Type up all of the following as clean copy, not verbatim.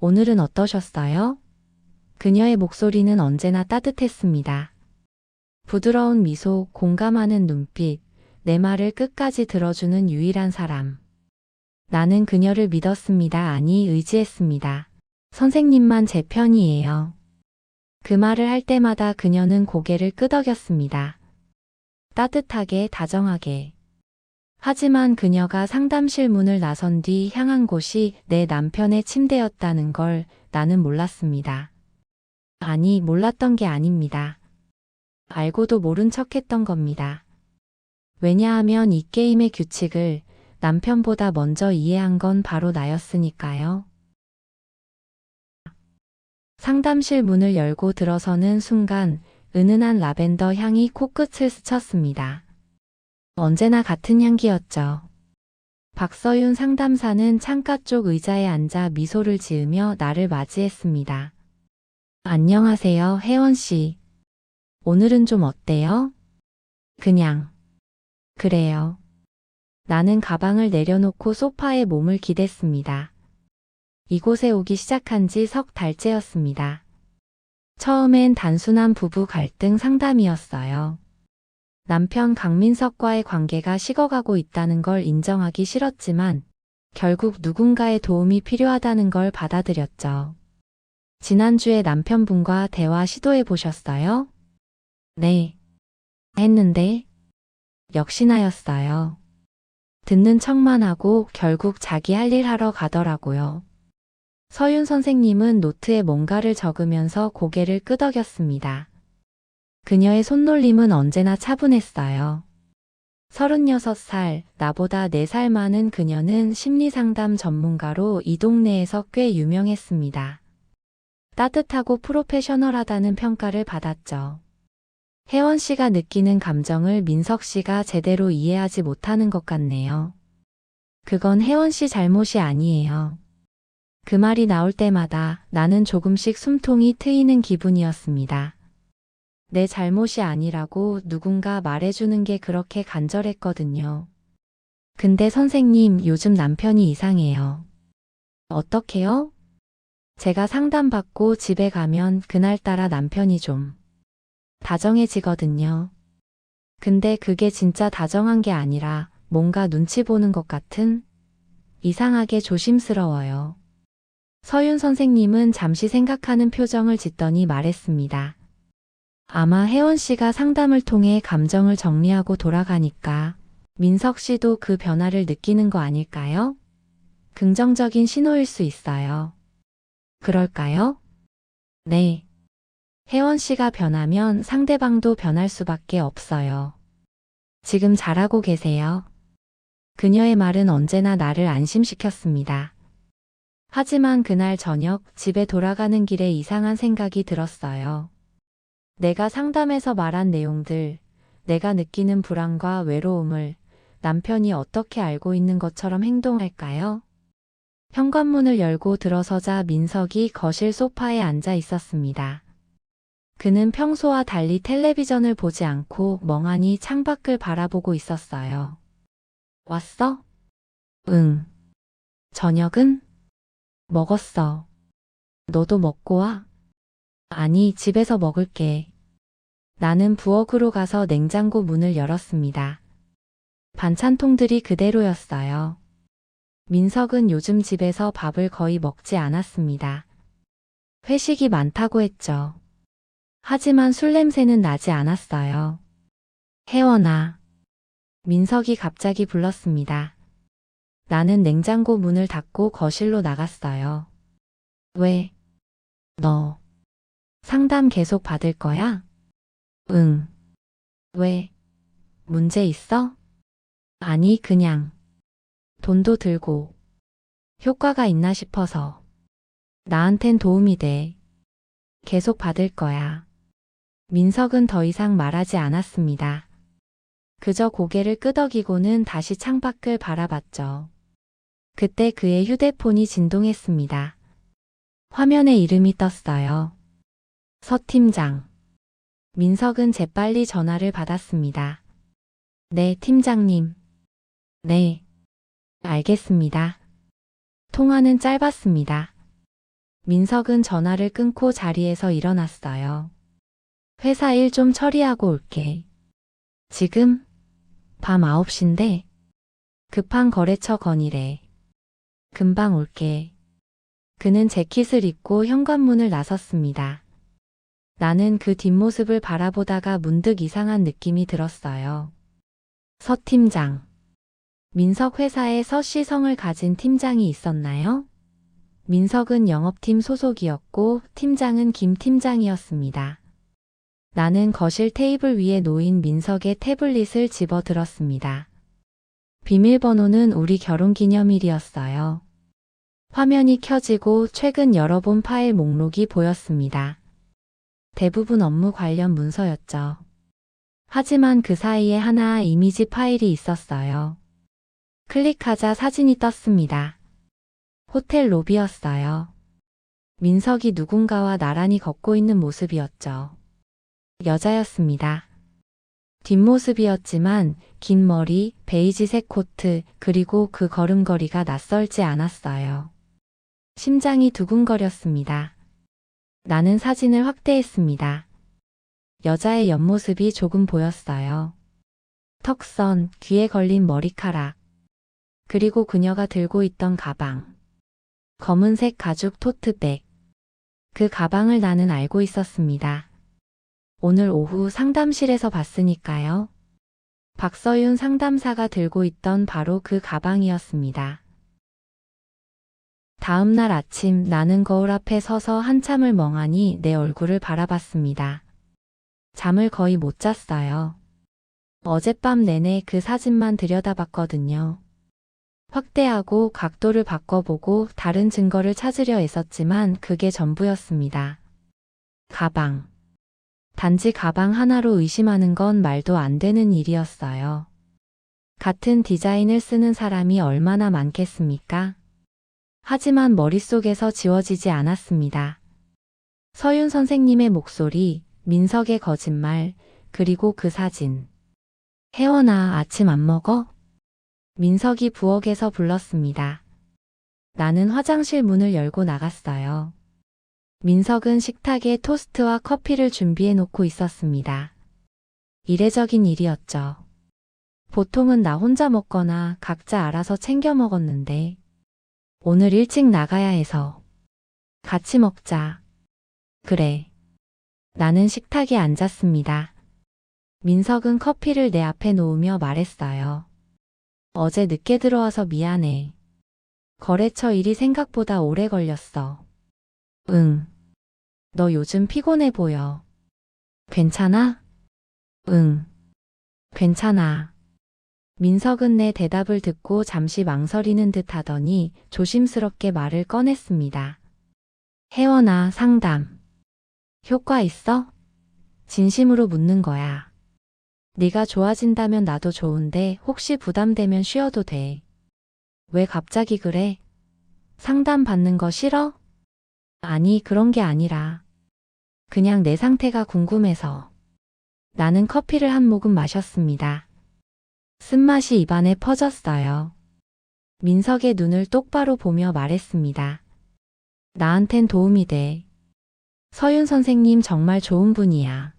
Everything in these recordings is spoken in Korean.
오늘은 어떠셨어요? 그녀의 목소리는 언제나 따뜻했습니다. 부드러운 미소, 공감하는 눈빛, 내 말을 끝까지 들어주는 유일한 사람. 나는 그녀를 믿었습니다. 아니, 의지했습니다. 선생님만 제 편이에요. 그 말을 할 때마다 그녀는 고개를 끄덕였습니다. 따뜻하게, 다정하게. 하지만 그녀가 상담실 문을 나선 뒤 향한 곳이 내 남편의 침대였다는 걸 나는 몰랐습니다. 아니, 몰랐던 게 아닙니다. 알고도 모른 척했던 겁니다. 왜냐하면 이 게임의 규칙을 남편보다 먼저 이해한 건 바로 나였으니까요. 상담실 문을 열고 들어서는 순간 은은한 라벤더 향이 코끝을 스쳤습니다. 언제나 같은 향기였죠. 박서윤 상담사는 창가 쪽 의자에 앉아 미소를 지으며 나를 맞이했습니다. 안녕하세요, 혜원 씨. 오늘은 좀 어때요? 그냥. 그래요. 나는 가방을 내려놓고 소파에 몸을 기댔습니다. 이곳에 오기 시작한 지 석 달째였습니다. 처음엔 단순한 부부 갈등 상담이었어요. 남편 강민석과의 관계가 식어가고 있다는 걸 인정하기 싫었지만 결국 누군가의 도움이 필요하다는 걸 받아들였죠. 지난주에 남편분과 대화 시도해 보셨어요? 네. 했는데 역시나였어요. 듣는 척만 하고 결국 자기 할 일 하러 가더라고요. 서윤 선생님은 노트에 뭔가를 적으면서 고개를 끄덕였습니다. 그녀의 손놀림은 언제나 차분했어요. 36살, 나보다 4살 많은 그녀는 심리상담 전문가로 이 동네에서 꽤 유명했습니다. 따뜻하고 프로페셔널하다는 평가를 받았죠. 혜원 씨가 느끼는 감정을 민석 씨가 제대로 이해하지 못하는 것 같네요. 그건 혜원 씨 잘못이 아니에요. 그 말이 나올 때마다 나는 조금씩 숨통이 트이는 기분이었습니다. 내 잘못이 아니라고 누군가 말해주는 게 그렇게 간절했거든요. 근데 선생님, 요즘 남편이 이상해요. 어떻게요? 제가 상담받고 집에 가면 그날따라 남편이 좀 다정해지거든요. 근데 그게 진짜 다정한 게 아니라 뭔가 눈치 보는 것 같은 이상하게 조심스러워요. 서윤 선생님은 잠시 생각하는 표정을 짓더니 말했습니다. 아마 혜원 씨가 상담을 통해 감정을 정리하고 돌아가니까 민석 씨도 그 변화를 느끼는 거 아닐까요? 긍정적인 신호일 수 있어요. 그럴까요? 네. 혜원 씨가 변하면 상대방도 변할 수밖에 없어요. 지금 잘하고 계세요. 그녀의 말은 언제나 나를 안심시켰습니다. 하지만 그날 저녁 집에 돌아가는 길에 이상한 생각이 들었어요. 내가 상담에서 말한 내용들, 내가 느끼는 불안과 외로움을 남편이 어떻게 알고 있는 것처럼 행동할까요? 현관문을 열고 들어서자 민석이 거실 소파에 앉아 있었습니다. 그는 평소와 달리 텔레비전을 보지 않고 멍하니 창밖을 바라보고 있었어요. 왔어? 응. 저녁은? 먹었어. 너도 먹고 와? 아니, 집에서 먹을게. 나는 부엌으로 가서 냉장고 문을 열었습니다. 반찬통들이 그대로였어요. 민석은 요즘 집에서 밥을 거의 먹지 않았습니다. 회식이 많다고 했죠. 하지만 술 냄새는 나지 않았어요. 혜원아. 민석이 갑자기 불렀습니다. 나는 냉장고 문을 닫고 거실로 나갔어요. 왜? 너 상담 계속 받을 거야? 응. 왜? 문제 있어? 아니, 그냥 돈도 들고 효과가 있나 싶어서. 나한텐 도움이 돼. 계속 받을 거야. 민석은 더 이상 말하지 않았습니다. 그저 고개를 끄덕이고는 다시 창밖을 바라봤죠. 그때 그의 휴대폰이 진동했습니다. 화면에 이름이 떴어요. 서 팀장. 민석은 재빨리 전화를 받았습니다. 네, 팀장님. 네. 알겠습니다. 통화는 짧았습니다. 민석은 전화를 끊고 자리에서 일어났어요. 회사 일 좀 처리하고 올게. 지금? 밤 9시인데? 급한 거래처 건의래. 금방 올게. 그는 재킷을 입고 현관문을 나섰습니다. 나는 그 뒷모습을 바라보다가 문득 이상한 느낌이 들었어요. 서 팀장. 민석 회사에 서씨 성을 가진 팀장이 있었나요? 민석은 영업팀 소속이었고 팀장은 김 팀장이었습니다. 나는 거실 테이블 위에 놓인 민석의 태블릿을 집어들었습니다. 비밀번호는 우리 결혼기념일이었어요. 화면이 켜지고 최근 열어본 파일 목록이 보였습니다. 대부분 업무 관련 문서였죠. 하지만 그 사이에 하나 이미지 파일이 있었어요. 클릭하자 사진이 떴습니다. 호텔 로비였어요. 민석이 누군가와 나란히 걷고 있는 모습이었죠. 여자였습니다. 뒷모습이었지만 긴 머리, 베이지색 코트, 그리고 그 걸음걸이가 낯설지 않았어요. 심장이 두근거렸습니다. 나는 사진을 확대했습니다. 여자의 옆모습이 조금 보였어요. 턱선, 귀에 걸린 머리카락, 그리고 그녀가 들고 있던 가방. 검은색 가죽 토트백. 그 가방을 나는 알고 있었습니다. 오늘 오후 상담실에서 봤으니까요. 박서윤 상담사가 들고 있던 바로 그 가방이었습니다. 다음 날 아침 나는 거울 앞에 서서 한참을 멍하니 내 얼굴을 바라봤습니다. 잠을 거의 못 잤어요. 어젯밤 내내 그 사진만 들여다봤거든요. 확대하고 각도를 바꿔보고 다른 증거를 찾으려 애썼지만 그게 전부였습니다. 가방. 단지 가방 하나로 의심하는 건 말도 안 되는 일이었어요. 같은 디자인을 쓰는 사람이 얼마나 많겠습니까? 하지만 머릿속에서 지워지지 않았습니다. 서윤 선생님의 목소리, 민석의 거짓말, 그리고 그 사진. 혜원아, 아침 안 먹어? 민석이 부엌에서 불렀습니다. 나는 화장실 문을 열고 나갔어요. 민석은 식탁에 토스트와 커피를 준비해 놓고 있었습니다. 이례적인 일이었죠. 보통은 나 혼자 먹거나 각자 알아서 챙겨 먹었는데 오늘 일찍 나가야 해서 같이 먹자. 그래. 나는 식탁에 앉았습니다. 민석은 커피를 내 앞에 놓으며 말했어요. 어제 늦게 들어와서 미안해. 거래처 일이 생각보다 오래 걸렸어. 응. 너 요즘 피곤해 보여. 괜찮아? 응. 괜찮아. 민석은 내 대답을 듣고 잠시 망설이는 듯 하더니 조심스럽게 말을 꺼냈습니다. 혜원아, 상담. 효과 있어? 진심으로 묻는 거야. 네가 좋아진다면 나도 좋은데 혹시 부담되면 쉬어도 돼. 왜 갑자기 그래? 상담 받는 거 싫어? 아니, 그런 게 아니라 그냥 내 상태가 궁금해서. 나는 커피를 한 모금 마셨습니다. 쓴맛이 입안에 퍼졌어요. 민석의 눈을 똑바로 보며 말했습니다. 나한텐 도움이 돼. 서윤 선생님 정말 좋은 분이야.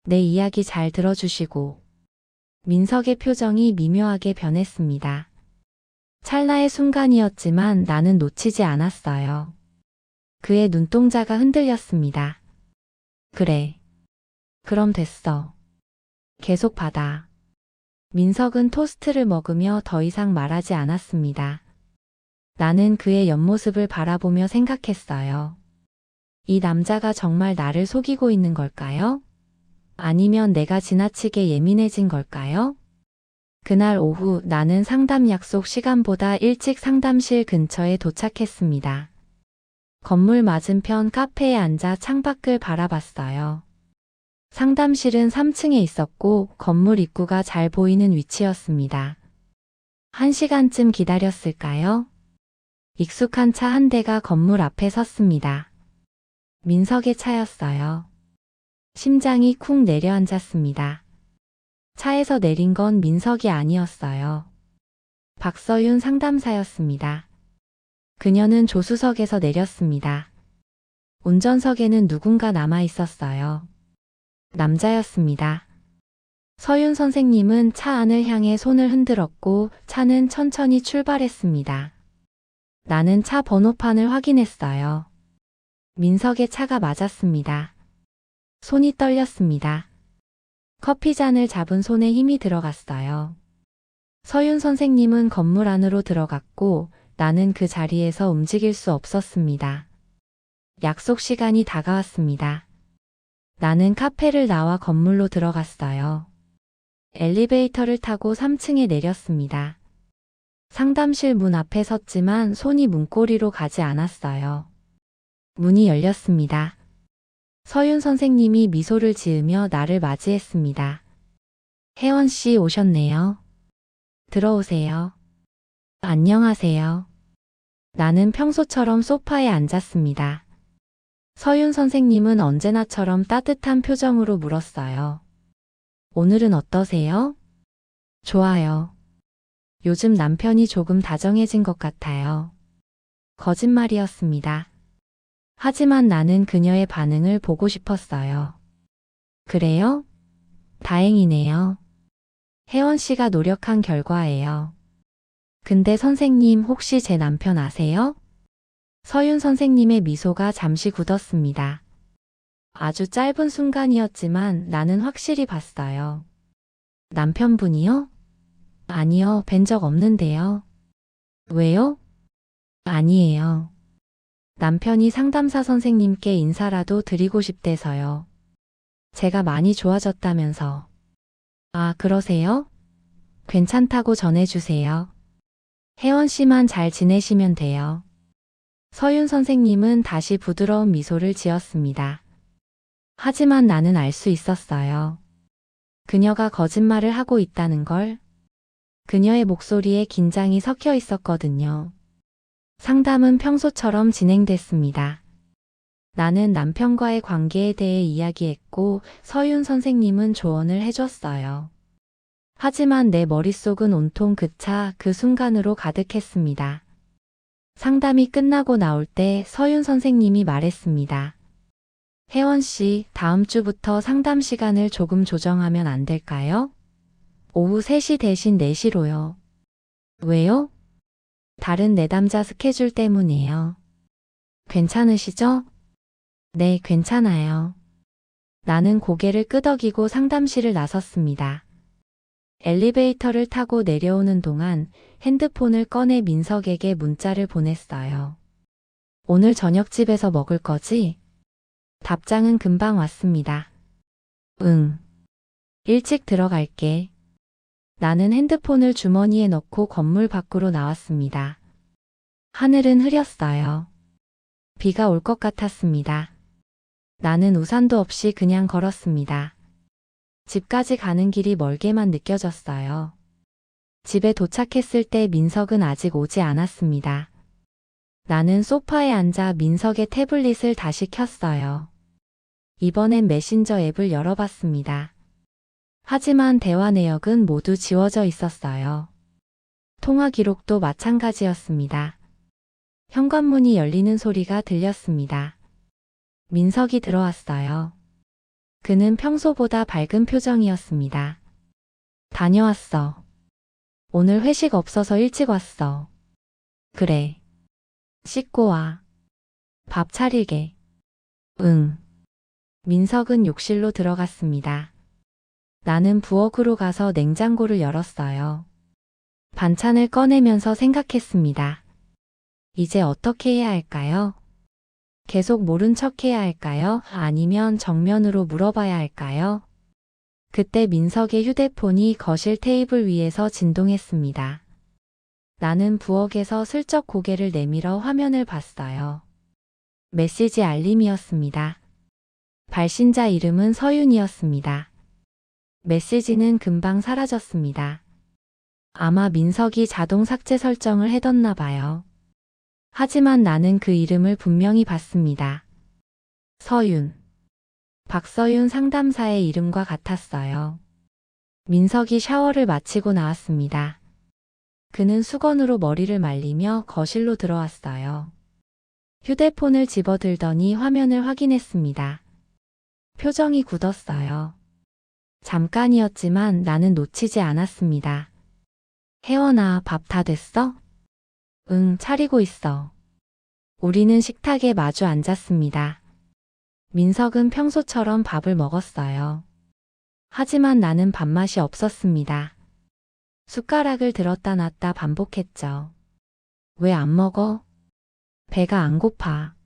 내 이야기 잘 들어주시고. 민석의 표정이 미묘하게 변했습니다. 찰나의 순간이었지만 나는 놓치지 않았어요. 그의 눈동자가 흔들렸습니다. 그래. 그럼 됐어. 계속 받아. 민석은 토스트를 먹으며 더 이상 말하지 않았습니다. 나는 그의 옆모습을 바라보며 생각했어요. 이 남자가 정말 나를 속이고 있는 걸까요? 아니면 내가 지나치게 예민해진 걸까요? 그날 오후 나는 상담 약속 시간보다 일찍 상담실 근처에 도착했습니다. 건물 맞은편 카페에 앉아 창밖을 바라봤어요. 상담실은 3층에 있었고 건물 입구가 잘 보이는 위치였습니다. 1시간쯤 기다렸을까요? 익숙한 차 한 대가 건물 앞에 섰습니다. 민석의 차였어요. 심장이 쿵 내려앉았습니다. 차에서 내린 건 민석이 아니었어요. 박서윤 상담사였습니다. 그녀는 조수석에서 내렸습니다. 운전석에는 누군가 남아 있었어요. 남자였습니다. 서윤 선생님은 차 안을 향해 손을 흔들었고 차는 천천히 출발했습니다. 나는 차 번호판을 확인했어요. 민석의 차가 맞았습니다. 손이 떨렸습니다. 커피잔을 잡은 손에 힘이 들어갔어요. 서윤 선생님은 건물 안으로 들어갔고 나는 그 자리에서 움직일 수 없었습니다. 약속 시간이 다가왔습니다. 나는 카페를 나와 건물로 들어갔어요. 엘리베이터를 타고 3층에 내렸습니다. 상담실 문 앞에 섰지만 손이 문고리로 가지 않았어요. 문이 열렸습니다. 서윤 선생님이 미소를 지으며 나를 맞이했습니다. 혜원 씨 오셨네요. 들어오세요. 안녕하세요. 나는 평소처럼 소파에 앉았습니다. 서윤 선생님은 언제나처럼 따뜻한 표정으로 물었어요. 오늘은 어떠세요? 좋아요. 요즘 남편이 조금 다정해진 것 같아요. 거짓말이었습니다. 하지만 나는 그녀의 반응을 보고 싶었어요. 그래요? 다행이네요. 혜원 씨가 노력한 결과예요. 근데 선생님 혹시 제 남편 아세요? 서윤 선생님의 미소가 잠시 굳었습니다. 아주 짧은 순간이었지만 나는 확실히 봤어요. 남편분이요? 아니요, 뵌 적 없는데요. 왜요? 아니에요. 남편이 상담사 선생님께 인사라도 드리고 싶대서요. 제가 많이 좋아졌다면서. 아, 그러세요? 괜찮다고 전해주세요. 혜원 씨만 잘 지내시면 돼요. 서윤 선생님은 다시 부드러운 미소를 지었습니다. 하지만 나는 알 수 있었어요. 그녀가 거짓말을 하고 있다는 걸. 그녀의 목소리에 긴장이 섞여 있었거든요. 상담은 평소처럼 진행됐습니다. 나는 남편과의 관계에 대해 이야기했고 서윤 선생님은 조언을 해줬어요. 하지만 내 머릿속은 온통 그 순간으로 가득했습니다. 상담이 끝나고 나올 때 서윤 선생님이 말했습니다. 혜원 씨, 다음 주부터 상담 시간을 조금 조정하면 안 될까요? 오후 3시 대신 4시로요. 왜요? 다른 내담자 스케줄 때문이에요. 괜찮으시죠? 네, 괜찮아요. 나는 고개를 끄덕이고 상담실을 나섰습니다. 엘리베이터를 타고 내려오는 동안 핸드폰을 꺼내 민석에게 문자를 보냈어요. 오늘 저녁 집에서 먹을 거지? 답장은 금방 왔습니다. 응. 일찍 들어갈게. 나는 핸드폰을 주머니에 넣고 건물 밖으로 나왔습니다. 하늘은 흐렸어요. 비가 올 것 같았습니다. 나는 우산도 없이 그냥 걸었습니다. 집까지 가는 길이 멀게만 느껴졌어요. 집에 도착했을 때 민석은 아직 오지 않았습니다. 나는 소파에 앉아 민석의 태블릿을 다시 켰어요. 이번엔 메신저 앱을 열어봤습니다. 하지만 대화 내역은 모두 지워져 있었어요. 통화 기록도 마찬가지였습니다. 현관문이 열리는 소리가 들렸습니다. 민석이 들어왔어요. 그는 평소보다 밝은 표정이었습니다. 다녀왔어. 오늘 회식 없어서 일찍 왔어. 그래. 씻고 와. 밥 차리게. 응. 민석은 욕실로 들어갔습니다. 나는 부엌으로 가서 냉장고를 열었어요. 반찬을 꺼내면서 생각했습니다. 이제 어떻게 해야 할까요? 계속 모른 척 해야 할까요? 아니면 정면으로 물어봐야 할까요? 그때 민석의 휴대폰이 거실 테이블 위에서 진동했습니다. 나는 부엌에서 슬쩍 고개를 내밀어 화면을 봤어요. 메시지 알림이었습니다. 발신자 이름은 서윤이었습니다. 메시지는 금방 사라졌습니다. 아마 민석이 자동 삭제 설정을 해뒀나 봐요. 하지만 나는 그 이름을 분명히 봤습니다. 서윤. 박서윤 상담사의 이름과 같았어요. 민석이 샤워를 마치고 나왔습니다. 그는 수건으로 머리를 말리며 거실로 들어왔어요. 휴대폰을 집어들더니 화면을 확인했습니다. 표정이 굳었어요. 잠깐이었지만 나는 놓치지 않았습니다. 혜원아, 밥 다 됐어? 응, 차리고 있어. 우리는 식탁에 마주 앉았습니다. 민석은 평소처럼 밥을 먹었어요. 하지만 나는 밥맛이 없었습니다. 숟가락을 들었다 놨다 반복했죠. 왜 안 먹어? 배가 안 고파.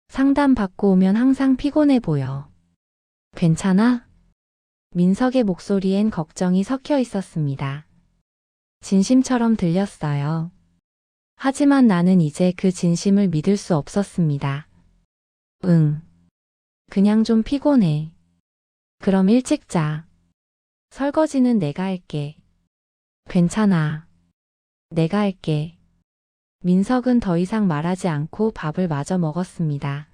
상담 받고 오면 항상 피곤해 보여. 괜찮아? 민석의 목소리엔 걱정이 섞여 있었습니다. 진심처럼 들렸어요. 하지만 나는 이제 그 진심을 믿을 수 없었습니다. 응. 그냥 좀 피곤해. 그럼 일찍 자. 설거지는 내가 할게. 괜찮아. 내가 할게. 민석은 더 이상 말하지 않고 밥을 마저 먹었습니다.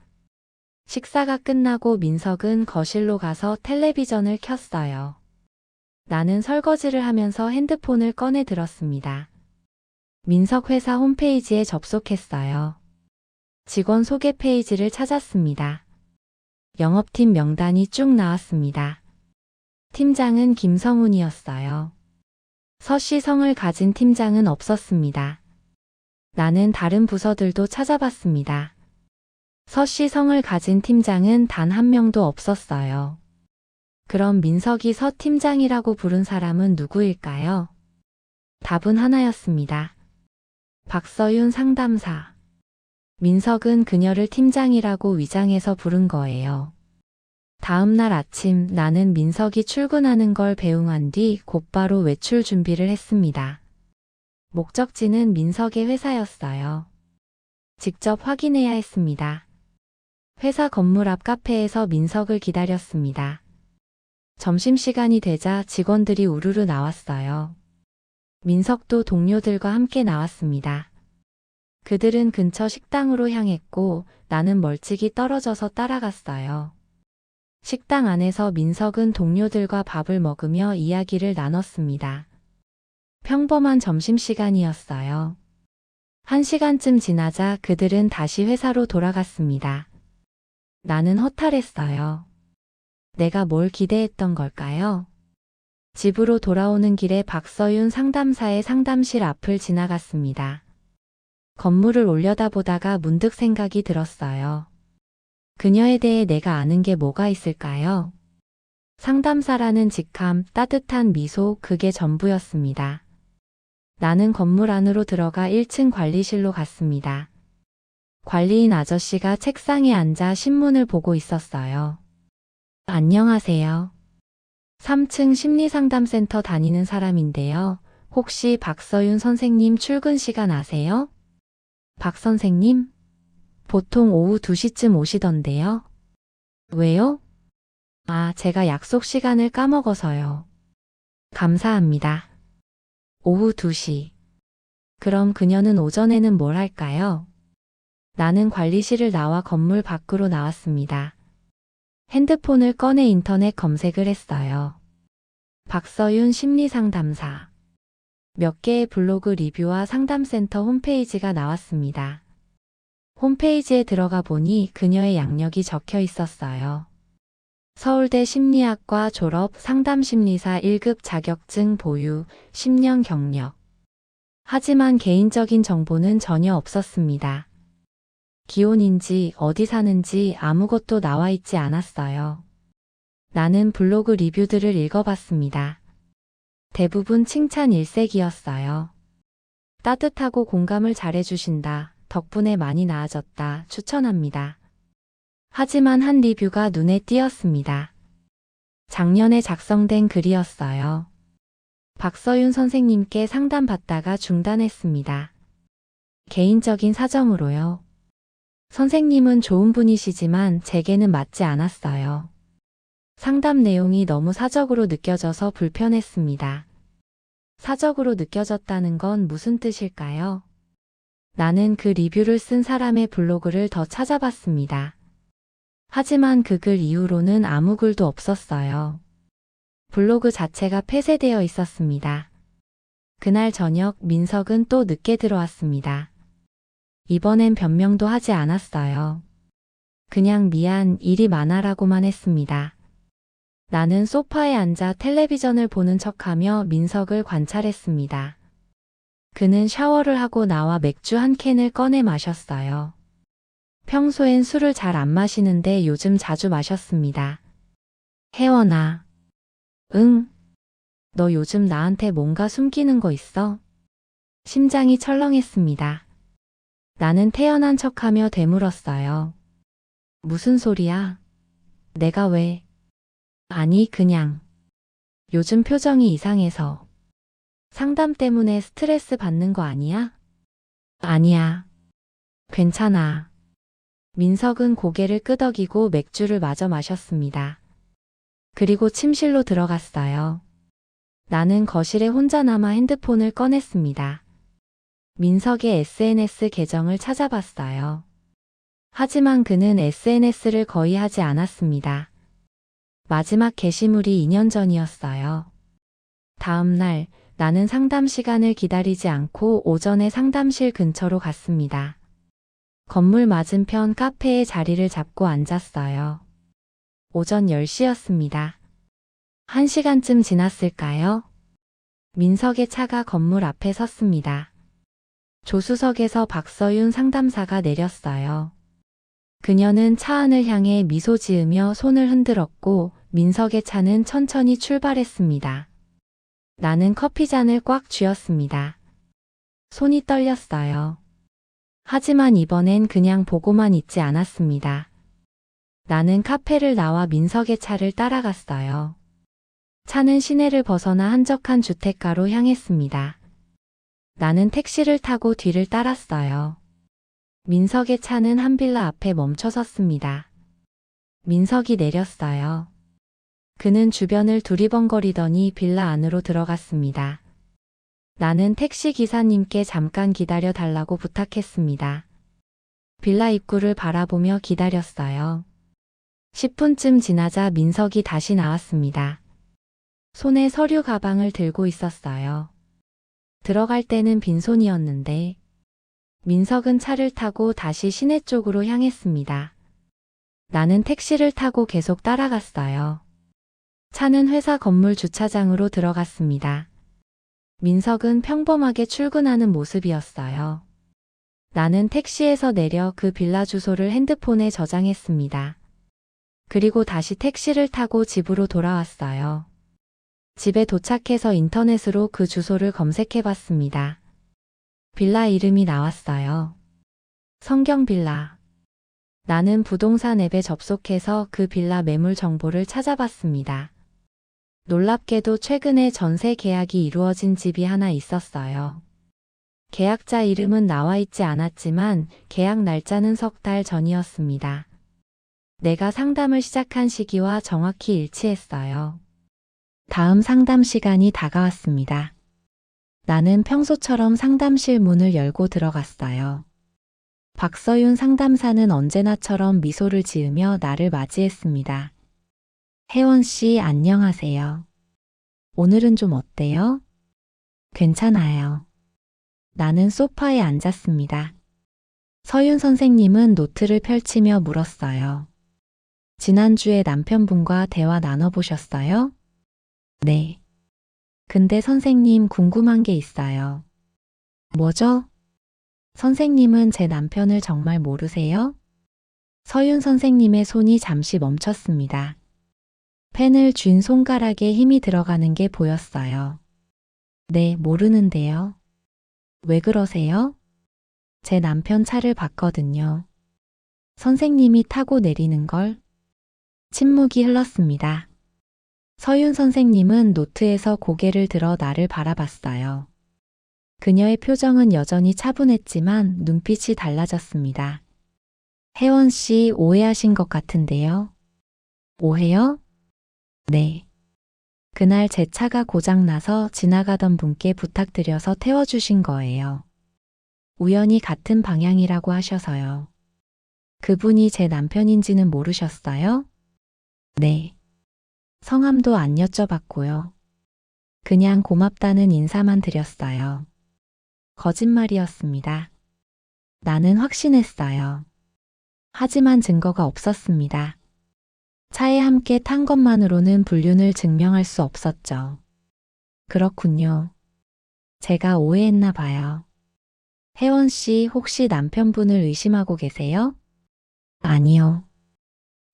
식사가 끝나고 민석은 거실로 가서 텔레비전을 켰어요. 나는 설거지를 하면서 핸드폰을 꺼내 들었습니다. 민석 회사 홈페이지에 접속했어요. 직원 소개 페이지를 찾았습니다. 영업팀 명단이 쭉 나왔습니다. 팀장은 김성훈이었어요. 서씨성을 가진 팀장은 없었습니다. 나는 다른 부서들도 찾아봤습니다. 서씨성을 가진 팀장은 단 한 명도 없었어요. 그럼 민석이 서 팀장이라고 부른 사람은 누구일까요? 답은 하나였습니다. 박서윤 상담사. 민석은 그녀를 팀장이라고 위장해서 부른 거예요. 다음 날 아침 나는 민석이 출근하는 걸 배웅한 뒤 곧바로 외출 준비를 했습니다. 목적지는 민석의 회사였어요. 직접 확인해야 했습니다. 회사 건물 앞 카페에서 민석을 기다렸습니다. 점심시간이 되자 직원들이 우르르 나왔어요. 민석도 동료들과 함께 나왔습니다. 그들은 근처 식당으로 향했고 나는 멀찍이 떨어져서 따라갔어요. 식당 안에서 민석은 동료들과 밥을 먹으며 이야기를 나눴습니다. 평범한 점심시간이었어요. 1시간쯤 지나자 그들은 다시 회사로 돌아갔습니다. 나는 허탈했어요. 내가 뭘 기대했던 걸까요? 집으로 돌아오는 길에 박서윤 상담사의 상담실 앞을 지나갔습니다. 건물을 올려다보다가 문득 생각이 들었어요. 그녀에 대해 내가 아는 게 뭐가 있을까요? 상담사라는 직함, 따뜻한 미소, 그게 전부였습니다. 나는 건물 안으로 들어가 1층 관리실로 갔습니다. 관리인 아저씨가 책상에 앉아 신문을 보고 있었어요. 안녕하세요. 3층 심리상담센터 다니는 사람인데요. 혹시 박서윤 선생님 출근 시간 아세요? 박 선생님? 보통 오후 2시쯤 오시던데요. 왜요? 아, 제가 약속 시간을 까먹어서요. 감사합니다. 오후 2시. 그럼 그녀는 오전에는 뭘 할까요? 나는 관리실을 나와 건물 밖으로 나왔습니다. 핸드폰을 꺼내 인터넷 검색을 했어요. 박서윤 심리상담사. 몇 개의 블로그 리뷰와 상담센터 홈페이지가 나왔습니다. 홈페이지에 들어가 보니 그녀의 양력이 적혀 있었어요. 서울대 심리학과 졸업, 상담심리사 1급 자격증 보유, 10년 경력. 하지만 개인적인 정보는 전혀 없었습니다. 기혼인지 어디 사는지 아무것도 나와 있지 않았어요. 나는 블로그 리뷰들을 읽어봤습니다. 대부분 칭찬 일색이었어요. 따뜻하고 공감을 잘해주신다. 덕분에 많이 나아졌다. 추천합니다. 하지만 한 리뷰가 눈에 띄었습니다. 작년에 작성된 글이었어요. 박서윤 선생님께 상담받다가 중단했습니다. 개인적인 사정으로요. 선생님은 좋은 분이시지만 제게는 맞지 않았어요. 상담 내용이 너무 사적으로 느껴져서 불편했습니다. 사적으로 느껴졌다는 건 무슨 뜻일까요? 나는 그 리뷰를 쓴 사람의 블로그를 더 찾아봤습니다. 하지만 그 글 이후로는 아무 글도 없었어요. 블로그 자체가 폐쇄되어 있었습니다. 그날 저녁 민석은 또 늦게 들어왔습니다. 이번엔 변명도 하지 않았어요. 그냥 미안, 일이 많아라고만 했습니다. 나는 소파에 앉아 텔레비전을 보는 척하며 민석을 관찰했습니다. 그는 샤워를 하고 나와 맥주 한 캔을 꺼내 마셨어요. 평소엔 술을 잘 안 마시는데 요즘 자주 마셨습니다. 혜원아. 응? 너 요즘 나한테 뭔가 숨기는 거 있어? 심장이 철렁했습니다. 나는 태연한 척하며 되물었어요. 무슨 소리야? 내가 왜? 아니, 그냥. 요즘 표정이 이상해서. 상담 때문에 스트레스 받는 거 아니야? 아니야. 괜찮아. 민석은 고개를 끄덕이고 맥주를 마저 마셨습니다. 그리고 침실로 들어갔어요. 나는 거실에 혼자 남아 핸드폰을 꺼냈습니다. 민석의 SNS 계정을 찾아봤어요. 하지만 그는 SNS를 거의 하지 않았습니다. 마지막 게시물이 2년 전이었어요. 다음 날, 나는 상담 시간을 기다리지 않고 오전에 상담실 근처로 갔습니다. 건물 맞은편 카페에 자리를 잡고 앉았어요. 오전 10시였습니다. 1시간쯤 지났을까요? 민석의 차가 건물 앞에 섰습니다. 조수석에서 박서윤 상담사가 내렸어요. 그녀는 차 안을 향해 미소 지으며 손을 흔들었고 민석의 차는 천천히 출발했습니다. 나는 커피잔을 꽉 쥐었습니다. 손이 떨렸어요. 하지만 이번엔 그냥 보고만 있지 않았습니다. 나는 카페를 나와 민석의 차를 따라갔어요. 차는 시내를 벗어나 한적한 주택가로 향했습니다. 나는 택시를 타고 뒤를 따랐어요. 민석의 차는 한 빌라 앞에 멈춰 섰습니다. 민석이 내렸어요. 그는 주변을 두리번거리더니 빌라 안으로 들어갔습니다. 나는 택시 기사님께 잠깐 기다려 달라고 부탁했습니다. 빌라 입구를 바라보며 기다렸어요. 10분쯤 지나자 민석이 다시 나왔습니다. 손에 서류 가방을 들고 있었어요. 들어갈 때는 빈손이었는데 민석은 차를 타고 다시 시내 쪽으로 향했습니다. 나는 택시를 타고 계속 따라갔어요. 차는 회사 건물 주차장으로 들어갔습니다. 민석은 평범하게 출근하는 모습이었어요. 나는 택시에서 내려 그 빌라 주소를 핸드폰에 저장했습니다. 그리고 다시 택시를 타고 집으로 돌아왔어요. 집에 도착해서 인터넷으로 그 주소를 검색해봤습니다. 빌라 이름이 나왔어요. 성경빌라. 나는 부동산 앱에 접속해서 그 빌라 매물 정보를 찾아봤습니다. 놀랍게도 최근에 전세 계약이 이루어진 집이 하나 있었어요. 계약자 이름은 나와 있지 않았지만 계약 날짜는 3달 전이었습니다. 내가 상담을 시작한 시기와 정확히 일치했어요. 다음 상담 시간이 다가왔습니다. 나는 평소처럼 상담실 문을 열고 들어갔어요. 박서윤 상담사는 언제나처럼 미소를 지으며 나를 맞이했습니다. 혜원 씨, 안녕하세요. 오늘은 좀 어때요? 괜찮아요. 나는 소파에 앉았습니다. 서윤 선생님은 노트를 펼치며 물었어요. 지난주에 남편분과 대화 나눠보셨어요? 네. 근데 선생님, 궁금한 게 있어요. 뭐죠? 선생님은 제 남편을 정말 모르세요? 서윤 선생님의 손이 잠시 멈췄습니다. 펜을 쥔 손가락에 힘이 들어가는 게 보였어요. 네, 모르는데요. 왜 그러세요? 제 남편 차를 봤거든요. 선생님이 타고 내리는 걸. 침묵이 흘렀습니다. 서윤 선생님은 노트에서 고개를 들어 나를 바라봤어요. 그녀의 표정은 여전히 차분했지만 눈빛이 달라졌습니다. 혜원 씨, 오해하신 것 같은데요. 오해요? 네. 그날 제 차가 고장나서 지나가던 분께 부탁드려서 태워주신 거예요. 우연히 같은 방향이라고 하셔서요. 그분이 제 남편인지는 모르셨어요? 네. 성함도 안 여쭤봤고요. 그냥 고맙다는 인사만 드렸어요. 거짓말이었습니다. 나는 확신했어요. 하지만 증거가 없었습니다. 차에 함께 탄 것만으로는 불륜을 증명할 수 없었죠. 그렇군요. 제가 오해했나 봐요. 혜원 씨 혹시 남편분을 의심하고 계세요? 아니요.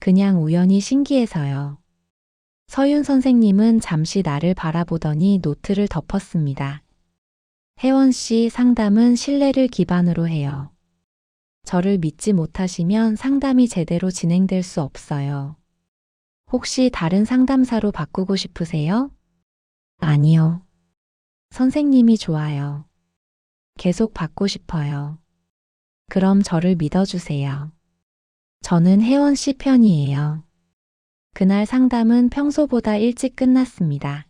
그냥 우연히 신기해서요. 서윤 선생님은 잠시 나를 바라보더니 노트를 덮었습니다. 혜원 씨 상담은 신뢰를 기반으로 해요. 저를 믿지 못하시면 상담이 제대로 진행될 수 없어요. 혹시 다른 상담사로 바꾸고 싶으세요? 아니요. 선생님이 좋아요. 계속 받고 싶어요. 그럼 저를 믿어주세요. 저는 혜원 씨 편이에요. 그날 상담은 평소보다 일찍 끝났습니다.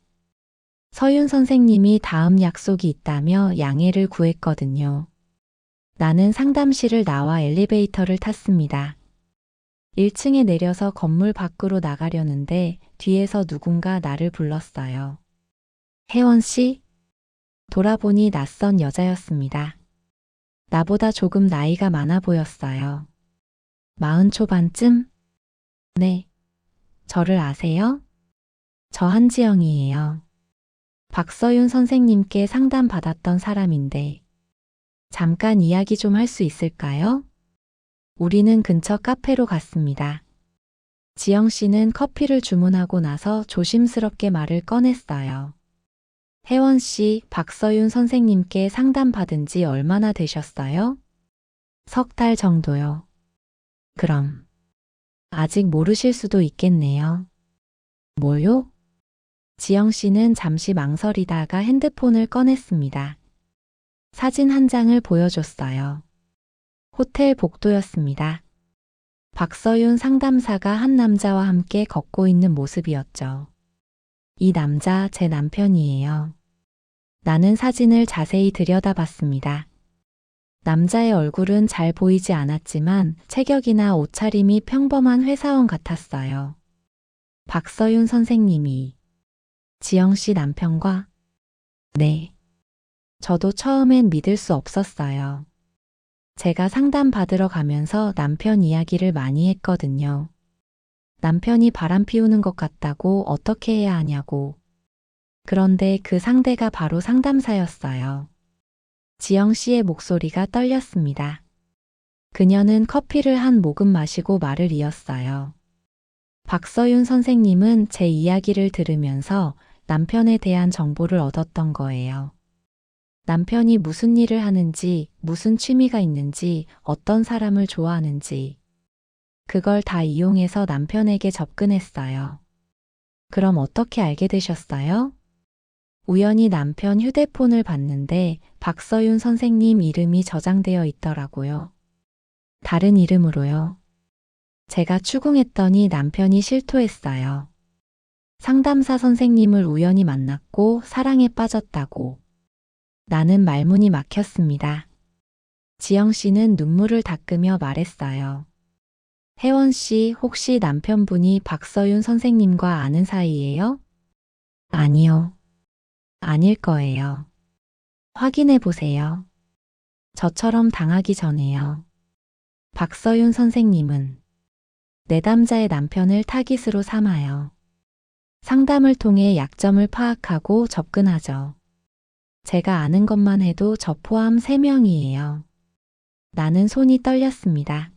서윤 선생님이 다음 약속이 있다며 양해를 구했거든요. 나는 상담실을 나와 엘리베이터를 탔습니다. 1층에 내려서 건물 밖으로 나가려는데 뒤에서 누군가 나를 불렀어요. 혜원 씨? 돌아보니 낯선 여자였습니다. 나보다 조금 나이가 많아 보였어요. 40 초반쯤? 네. 저를 아세요? 저 한지영이에요. 박서윤 선생님께 상담받았던 사람인데 잠깐 이야기 좀 할 수 있을까요? 우리는 근처 카페로 갔습니다. 지영 씨는 커피를 주문하고 나서 조심스럽게 말을 꺼냈어요. 혜원 씨, 박서윤 선생님께 상담받은 지 얼마나 되셨어요? 3달 정도요. 그럼 아직 모르실 수도 있겠네요. 뭐요? 지영 씨는 잠시 망설이다가 핸드폰을 꺼냈습니다. 사진 한 장을 보여줬어요. 호텔 복도였습니다. 박서윤 상담사가 한 남자와 함께 걷고 있는 모습이었죠. 이 남자 제 남편이에요. 나는 사진을 자세히 들여다봤습니다. 남자의 얼굴은 잘 보이지 않았지만 체격이나 옷차림이 평범한 회사원 같았어요. 박서윤 선생님이 지영 씨 남편과? 네. 저도 처음엔 믿을 수 없었어요. 제가 상담 받으러 가면서 남편 이야기를 많이 했거든요. 남편이 바람 피우는 것 같다고 어떻게 해야 하냐고. 그런데 그 상대가 바로 상담사였어요. 지영 씨의 목소리가 떨렸습니다. 그녀는 커피를 한 모금 마시고 말을 이었어요. 박서윤 선생님은 제 이야기를 들으면서 남편에 대한 정보를 얻었던 거예요. 남편이 무슨 일을 하는지, 무슨 취미가 있는지, 어떤 사람을 좋아하는지. 그걸 다 이용해서 남편에게 접근했어요. 그럼 어떻게 알게 되셨어요? 우연히 남편 휴대폰을 봤는데 박서윤 선생님 이름이 저장되어 있더라고요. 다른 이름으로요. 제가 추궁했더니 남편이 실토했어요. 상담사 선생님을 우연히 만났고 사랑에 빠졌다고. 나는 말문이 막혔습니다. 지영 씨는 눈물을 닦으며 말했어요. 혜원 씨 혹시 남편분이 박서윤 선생님과 아는 사이예요? 아니요. 아닐 거예요. 확인해 보세요. 저처럼 당하기 전에요. 박서윤 선생님은 내담자의 남편을 타깃으로 삼아요. 상담을 통해 약점을 파악하고 접근하죠. 제가 아는 것만 해도 저 포함 3명이에요. 나는 손이 떨렸습니다.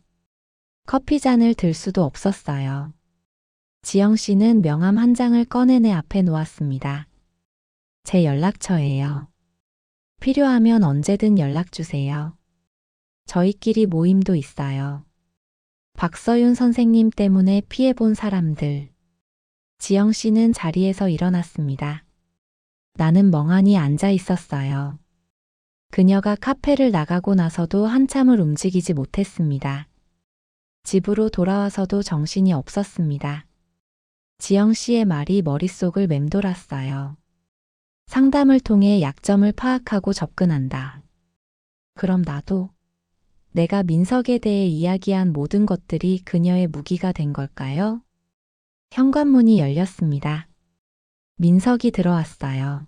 커피잔을 들 수도 없었어요. 지영 씨는 명함 한 장을 꺼내 내 앞에 놓았습니다. 제 연락처예요. 필요하면 언제든 연락 주세요. 저희끼리 모임도 있어요. 박서윤 선생님 때문에 피해본 사람들. 지영 씨는 자리에서 일어났습니다. 나는 멍하니 앉아 있었어요. 그녀가 카페를 나가고 나서도 한참을 움직이지 못했습니다. 집으로 돌아와서도 정신이 없었습니다. 지영 씨의 말이 머릿속을 맴돌았어요. 상담을 통해 약점을 파악하고 접근한다. 그럼 나도 내가 민석에 대해 이야기한 모든 것들이 그녀의 무기가 된 걸까요? 현관문이 열렸습니다. 민석이 들어왔어요.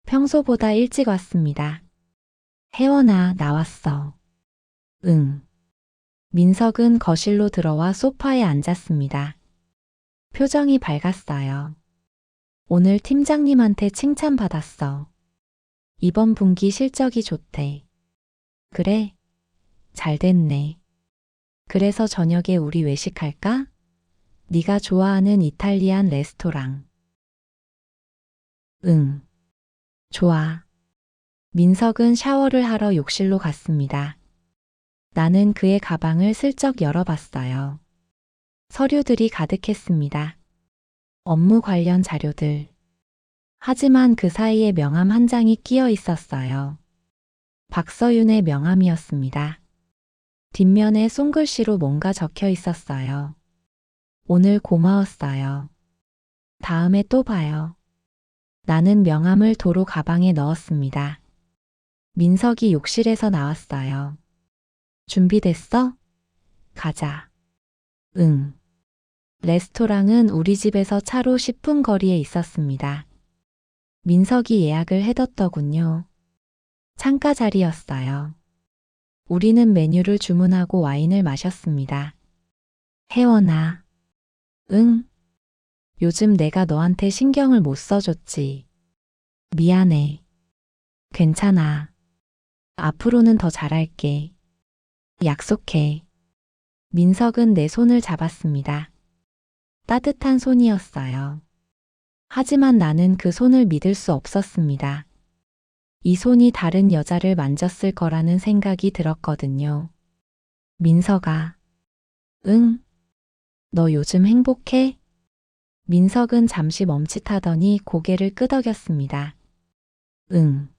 평소보다 일찍 왔습니다. 혜원아, 나왔어. 응. 민석은 거실로 들어와 소파에 앉았습니다. 표정이 밝았어요. 오늘 팀장님한테 칭찬받았어. 이번 분기 실적이 좋대. 그래? 잘 됐네. 그래서 저녁에 우리 외식할까? 네가 좋아하는 이탈리안 레스토랑. 응. 좋아. 민석은 샤워를 하러 욕실로 갔습니다. 나는 그의 가방을 슬쩍 열어봤어요. 서류들이 가득했습니다. 업무 관련 자료들. 하지만 그 사이에 명함 한 장이 끼어 있었어요. 박서윤의 명함이었습니다. 뒷면에 손글씨로 뭔가 적혀 있었어요. 오늘 고마웠어요. 다음에 또 봐요. 나는 명함을 도로 가방에 넣었습니다. 민석이 욕실에서 나왔어요. 준비됐어? 가자. 응. 레스토랑은 우리 집에서 차로 10분 거리에 있었습니다. 민석이 예약을 해뒀더군요. 창가 자리였어요. 우리는 메뉴를 주문하고 와인을 마셨습니다. 혜원아. 응? 요즘 내가 너한테 신경을 못 써줬지. 미안해. 괜찮아. 앞으로는 더 잘할게. 약속해. 민석은 내 손을 잡았습니다. 따뜻한 손이었어요. 하지만 나는 그 손을 믿을 수 없었습니다. 이 손이 다른 여자를 만졌을 거라는 생각이 들었거든요. 민석아. 응? 너 요즘 행복해? 민석은 잠시 멈칫하더니 고개를 끄덕였습니다. 응.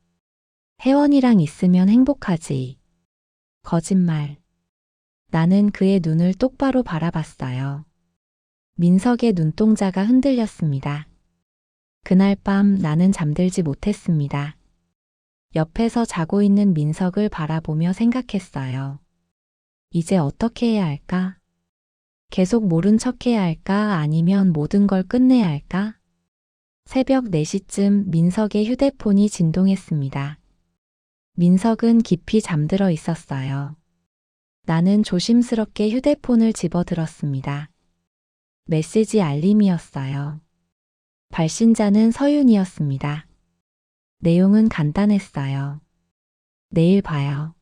혜원이랑 있으면 행복하지. 거짓말. 나는 그의 눈을 똑바로 바라봤어요. 민석의 눈동자가 흔들렸습니다. 그날 밤 나는 잠들지 못했습니다. 옆에서 자고 있는 민석을 바라보며 생각했어요. 이제 어떻게 해야 할까? 계속 모른 척 해야 할까? 아니면 모든 걸 끝내야 할까? 새벽 4시쯤 민석의 휴대폰이 진동했습니다. 민석은 깊이 잠들어 있었어요. 나는 조심스럽게 휴대폰을 집어들었습니다. 메시지 알림이었어요. 발신자는 서윤이었습니다. 내용은 간단했어요. 내일 봐요.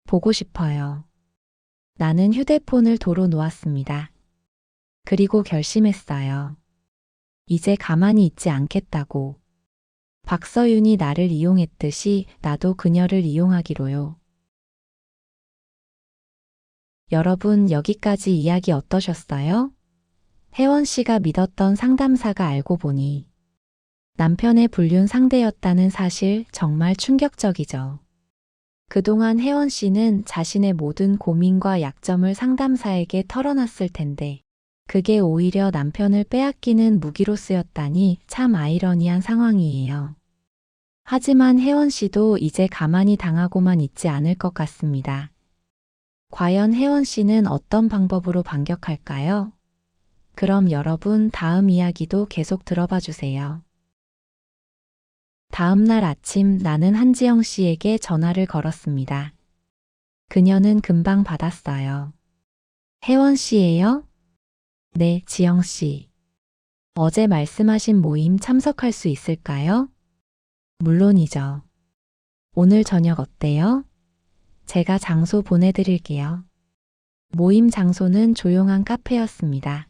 보고 싶어요. 나는 휴대폰을 도로 놓았습니다. 그리고 결심했어요. 이제 가만히 있지 않겠다고. 박서윤이 나를 이용했듯이 나도 그녀를 이용하기로요. 여러분, 여기까지 이야기 어떠셨어요? 혜원 씨가 믿었던 상담사가 알고 보니 남편의 불륜 상대였다는 사실 정말 충격적이죠. 그동안 혜원 씨는 자신의 모든 고민과 약점을 상담사에게 털어놨을 텐데 그게 오히려 남편을 빼앗기는 무기로 쓰였다니 참 아이러니한 상황이에요. 하지만 혜원 씨도 이제 가만히 당하고만 있지 않을 것 같습니다. 과연 혜원 씨는 어떤 방법으로 반격할까요? 그럼 여러분 다음 이야기도 계속 들어봐 주세요. 다음 날 아침 나는 한지영 씨에게 전화를 걸었습니다. 그녀는 금방 받았어요. 혜원 씨예요? 네, 지영 씨. 어제 말씀하신 모임 참석할 수 있을까요? 물론이죠. 오늘 저녁 어때요? 제가 장소 보내드릴게요. 모임 장소는 조용한 카페였습니다.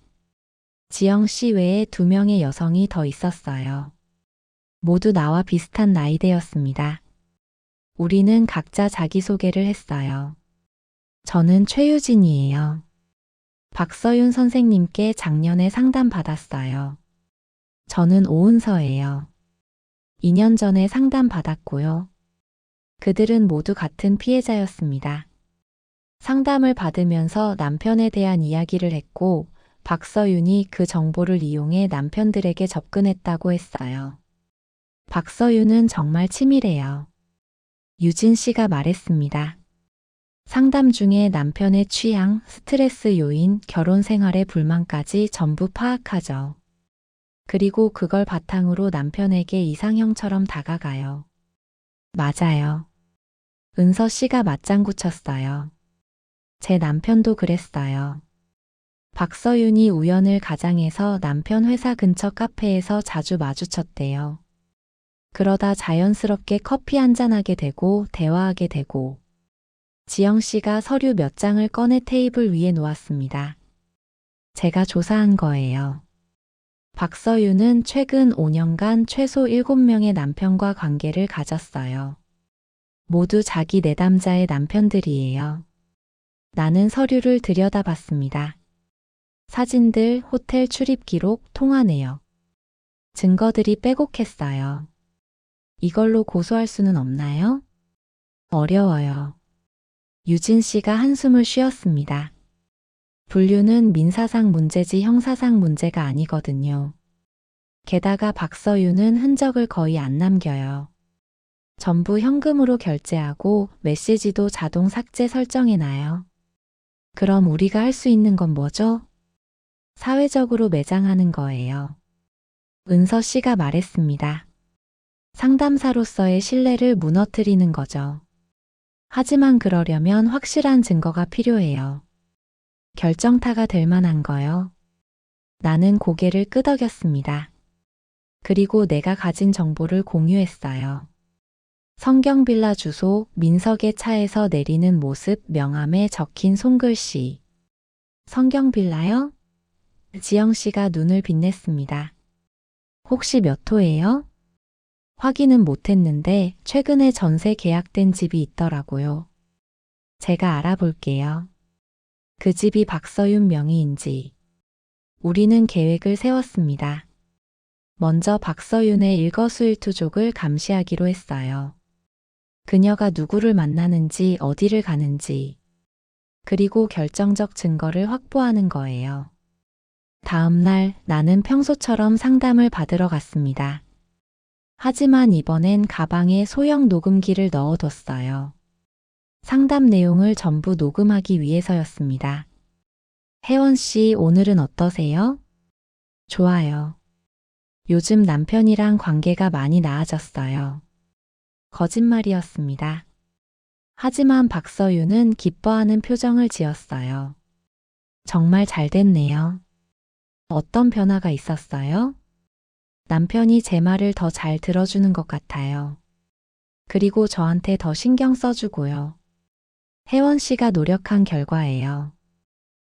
지영 씨 외에 2명의 여성이 더 있었어요. 모두 나와 비슷한 나이대였습니다. 우리는 각자 자기소개를 했어요. 저는 최유진이에요. 박서윤 선생님께 작년에 상담받았어요. 저는 오은서예요. 2년 전에 상담받았고요. 그들은 모두 같은 피해자였습니다. 상담을 받으면서 남편에 대한 이야기를 했고 박서윤이 그 정보를 이용해 남편들에게 접근했다고 했어요. 박서윤은 정말 치밀해요. 유진 씨가 말했습니다. 상담 중에 남편의 취향, 스트레스 요인, 결혼 생활의 불만까지 전부 파악하죠. 그리고 그걸 바탕으로 남편에게 이상형처럼 다가가요. 맞아요. 은서 씨가 맞장구 쳤어요. 제 남편도 그랬어요. 박서윤이 우연을 가장해서 남편 회사 근처 카페에서 자주 마주쳤대요. 그러다 자연스럽게 커피 한잔하게 되고 대화하게 되고 지영 씨가 서류 몇 장을 꺼내 테이블 위에 놓았습니다. 제가 조사한 거예요. 박서윤은 최근 5년간 최소 7명의 남편과 관계를 가졌어요. 모두 자기 내담자의 남편들이에요. 나는 서류를 들여다봤습니다. 사진들, 호텔 출입 기록, 통화 내역. 증거들이 빼곡했어요. 이걸로 고소할 수는 없나요? 어려워요. 유진 씨가 한숨을 쉬었습니다. 분류는 민사상 문제지 형사상 문제가 아니거든요. 게다가 박서윤은 흔적을 거의 안 남겨요. 전부 현금으로 결제하고 메시지도 자동 삭제 설정해놔요. 그럼 우리가 할 수 있는 건 뭐죠? 사회적으로 매장하는 거예요. 은서 씨가 말했습니다. 상담사로서의 신뢰를 무너뜨리는 거죠. 하지만 그러려면 확실한 증거가 필요해요. 결정타가 될 만한 거요. 나는 고개를 끄덕였습니다. 그리고 내가 가진 정보를 공유했어요. 성경빌라 주소, 민석의 차에서 내리는 모습, 명함에 적힌 손글씨. 성경빌라요? 지영 씨가 눈을 빛냈습니다. 혹시 몇 호예요? 확인은 못했는데 최근에 전세 계약된 집이 있더라고요. 제가 알아볼게요. 그 집이 박서윤 명의인지. 우리는 계획을 세웠습니다. 먼저 박서윤의 일거수일투족을 감시하기로 했어요. 그녀가 누구를 만나는지 어디를 가는지, 그리고 결정적 증거를 확보하는 거예요. 다음 날 나는 평소처럼 상담을 받으러 갔습니다. 하지만 이번엔 가방에 소형 녹음기를 넣어뒀어요. 상담 내용을 전부 녹음하기 위해서였습니다. 혜원 씨, 오늘은 어떠세요? 좋아요. 요즘 남편이랑 관계가 많이 나아졌어요. 거짓말이었습니다. 하지만 박서윤은 기뻐하는 표정을 지었어요. 정말 잘 됐네요. 어떤 변화가 있었어요? 남편이 제 말을 더 잘 들어주는 것 같아요. 그리고 저한테 더 신경 써주고요. 혜원 씨가 노력한 결과예요.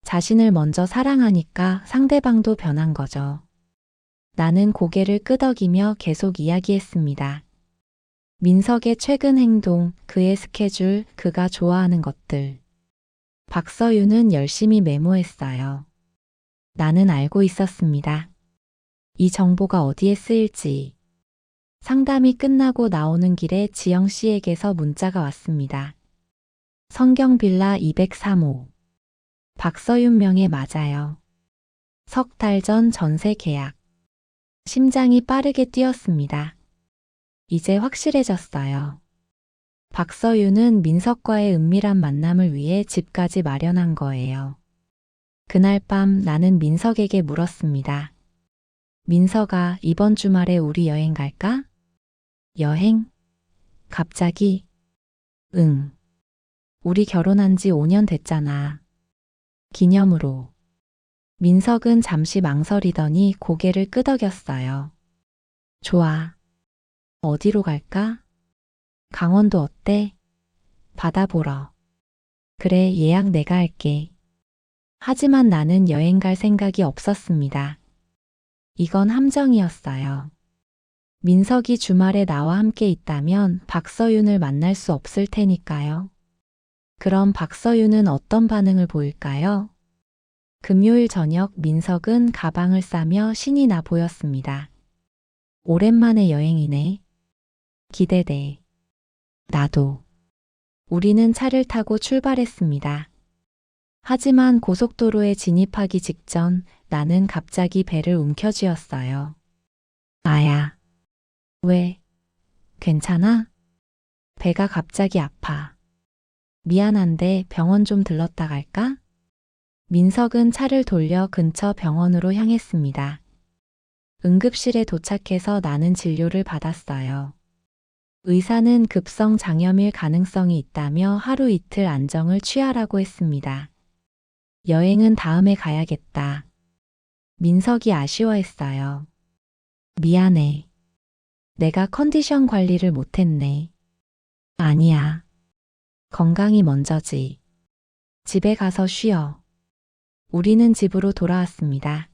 자신을 먼저 사랑하니까 상대방도 변한 거죠. 나는 고개를 끄덕이며 계속 이야기했습니다. 민석의 최근 행동, 그의 스케줄, 그가 좋아하는 것들. 박서윤은 열심히 메모했어요. 나는 알고 있었습니다. 이 정보가 어디에 쓰일지. 상담이 끝나고 나오는 길에 지영 씨에게서 문자가 왔습니다. 성경빌라 203호. 박서윤 명에 맞아요. 석 달 전 전세 계약. 심장이 빠르게 뛰었습니다. 이제 확실해졌어요. 박서윤은 민석과의 은밀한 만남을 위해 집까지 마련한 거예요. 그날 밤 나는 민석에게 물었습니다. 민석아, 이번 주말에 우리 여행 갈까? 여행? 갑자기? 응. 우리 결혼한 지 5년 됐잖아. 기념으로. 민석은 잠시 망설이더니 고개를 끄덕였어요. 좋아. 어디로 갈까? 강원도 어때? 바다 보러. 그래, 예약 내가 할게. 하지만 나는 여행 갈 생각이 없었습니다. 이건 함정이었어요. 민석이 주말에 나와 함께 있다면 박서윤을 만날 수 없을 테니까요. 그럼 박서윤은 어떤 반응을 보일까요? 금요일 저녁 민석은 가방을 싸며 신이 나 보였습니다. 오랜만에 여행이네. 기대돼. 나도. 우리는 차를 타고 출발했습니다. 하지만 고속도로에 진입하기 직전 나는 갑자기 배를 움켜쥐었어요. 아야. 왜? 괜찮아? 배가 갑자기 아파. 미안한데 병원 좀 들렀다 갈까? 민석은 차를 돌려 근처 병원으로 향했습니다. 응급실에 도착해서 나는 진료를 받았어요. 의사는 급성 장염일 가능성이 있다며 하루 이틀 안정을 취하라고 했습니다. 여행은 다음에 가야겠다. 민석이 아쉬워했어요. 미안해. 내가 컨디션 관리를 못했네. 아니야. 건강이 먼저지. 집에 가서 쉬어. 우리는 집으로 돌아왔습니다.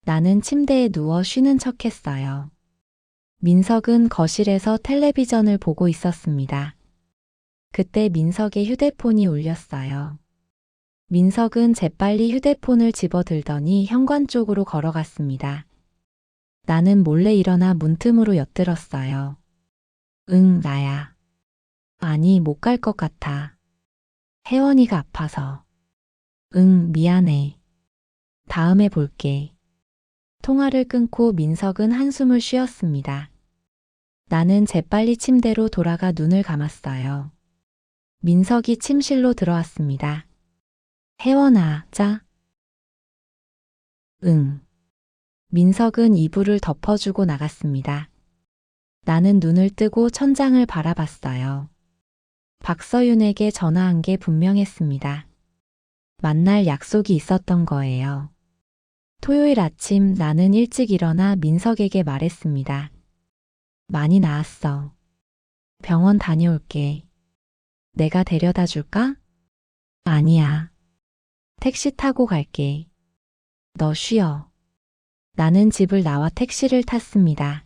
나는 침대에 누워 쉬는 척했어요. 민석은 거실에서 텔레비전을 보고 있었습니다. 그때 민석의 휴대폰이 울렸어요. 민석은 재빨리 휴대폰을 집어들더니 현관 쪽으로 걸어갔습니다. 나는 몰래 일어나 문틈으로 엿들었어요. 응, 나야. 아니, 못 갈 것 같아. 혜원이가 아파서. 응, 미안해. 다음에 볼게. 통화를 끊고 민석은 한숨을 쉬었습니다. 나는 재빨리 침대로 돌아가 눈을 감았어요. 민석이 침실로 들어왔습니다. 혜원아, 자. 응. 민석은 이불을 덮어주고 나갔습니다. 나는 눈을 뜨고 천장을 바라봤어요. 박서윤에게 전화한 게 분명했습니다. 만날 약속이 있었던 거예요. 토요일 아침 나는 일찍 일어나 민석에게 말했습니다. 많이 나았어. 병원 다녀올게. 내가 데려다 줄까? 아니야. 택시 타고 갈게. 너 쉬어. 나는 집을 나와 택시를 탔습니다.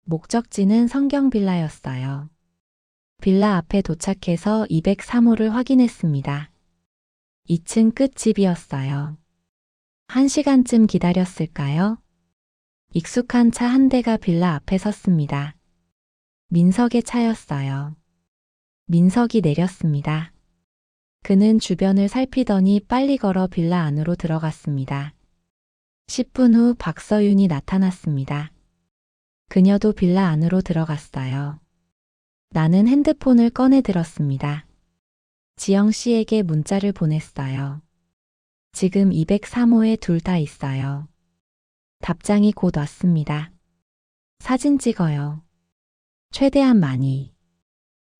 목적지는 성경빌라였어요. 빌라 앞에 도착해서 203호를 확인했습니다. 2층 끝 집이었어요. 1시간쯤 기다렸을까요? 익숙한 차 한 대가 빌라 앞에 섰습니다. 민석의 차였어요. 민석이 내렸습니다. 그는 주변을 살피더니 빨리 걸어 빌라 안으로 들어갔습니다. 10분 후 박서윤이 나타났습니다. 그녀도 빌라 안으로 들어갔어요. 나는 핸드폰을 꺼내 들었습니다. 지영 씨에게 문자를 보냈어요. 지금 203호에 둘 다 있어요. 답장이 곧 왔습니다. 사진 찍어요. 최대한 많이.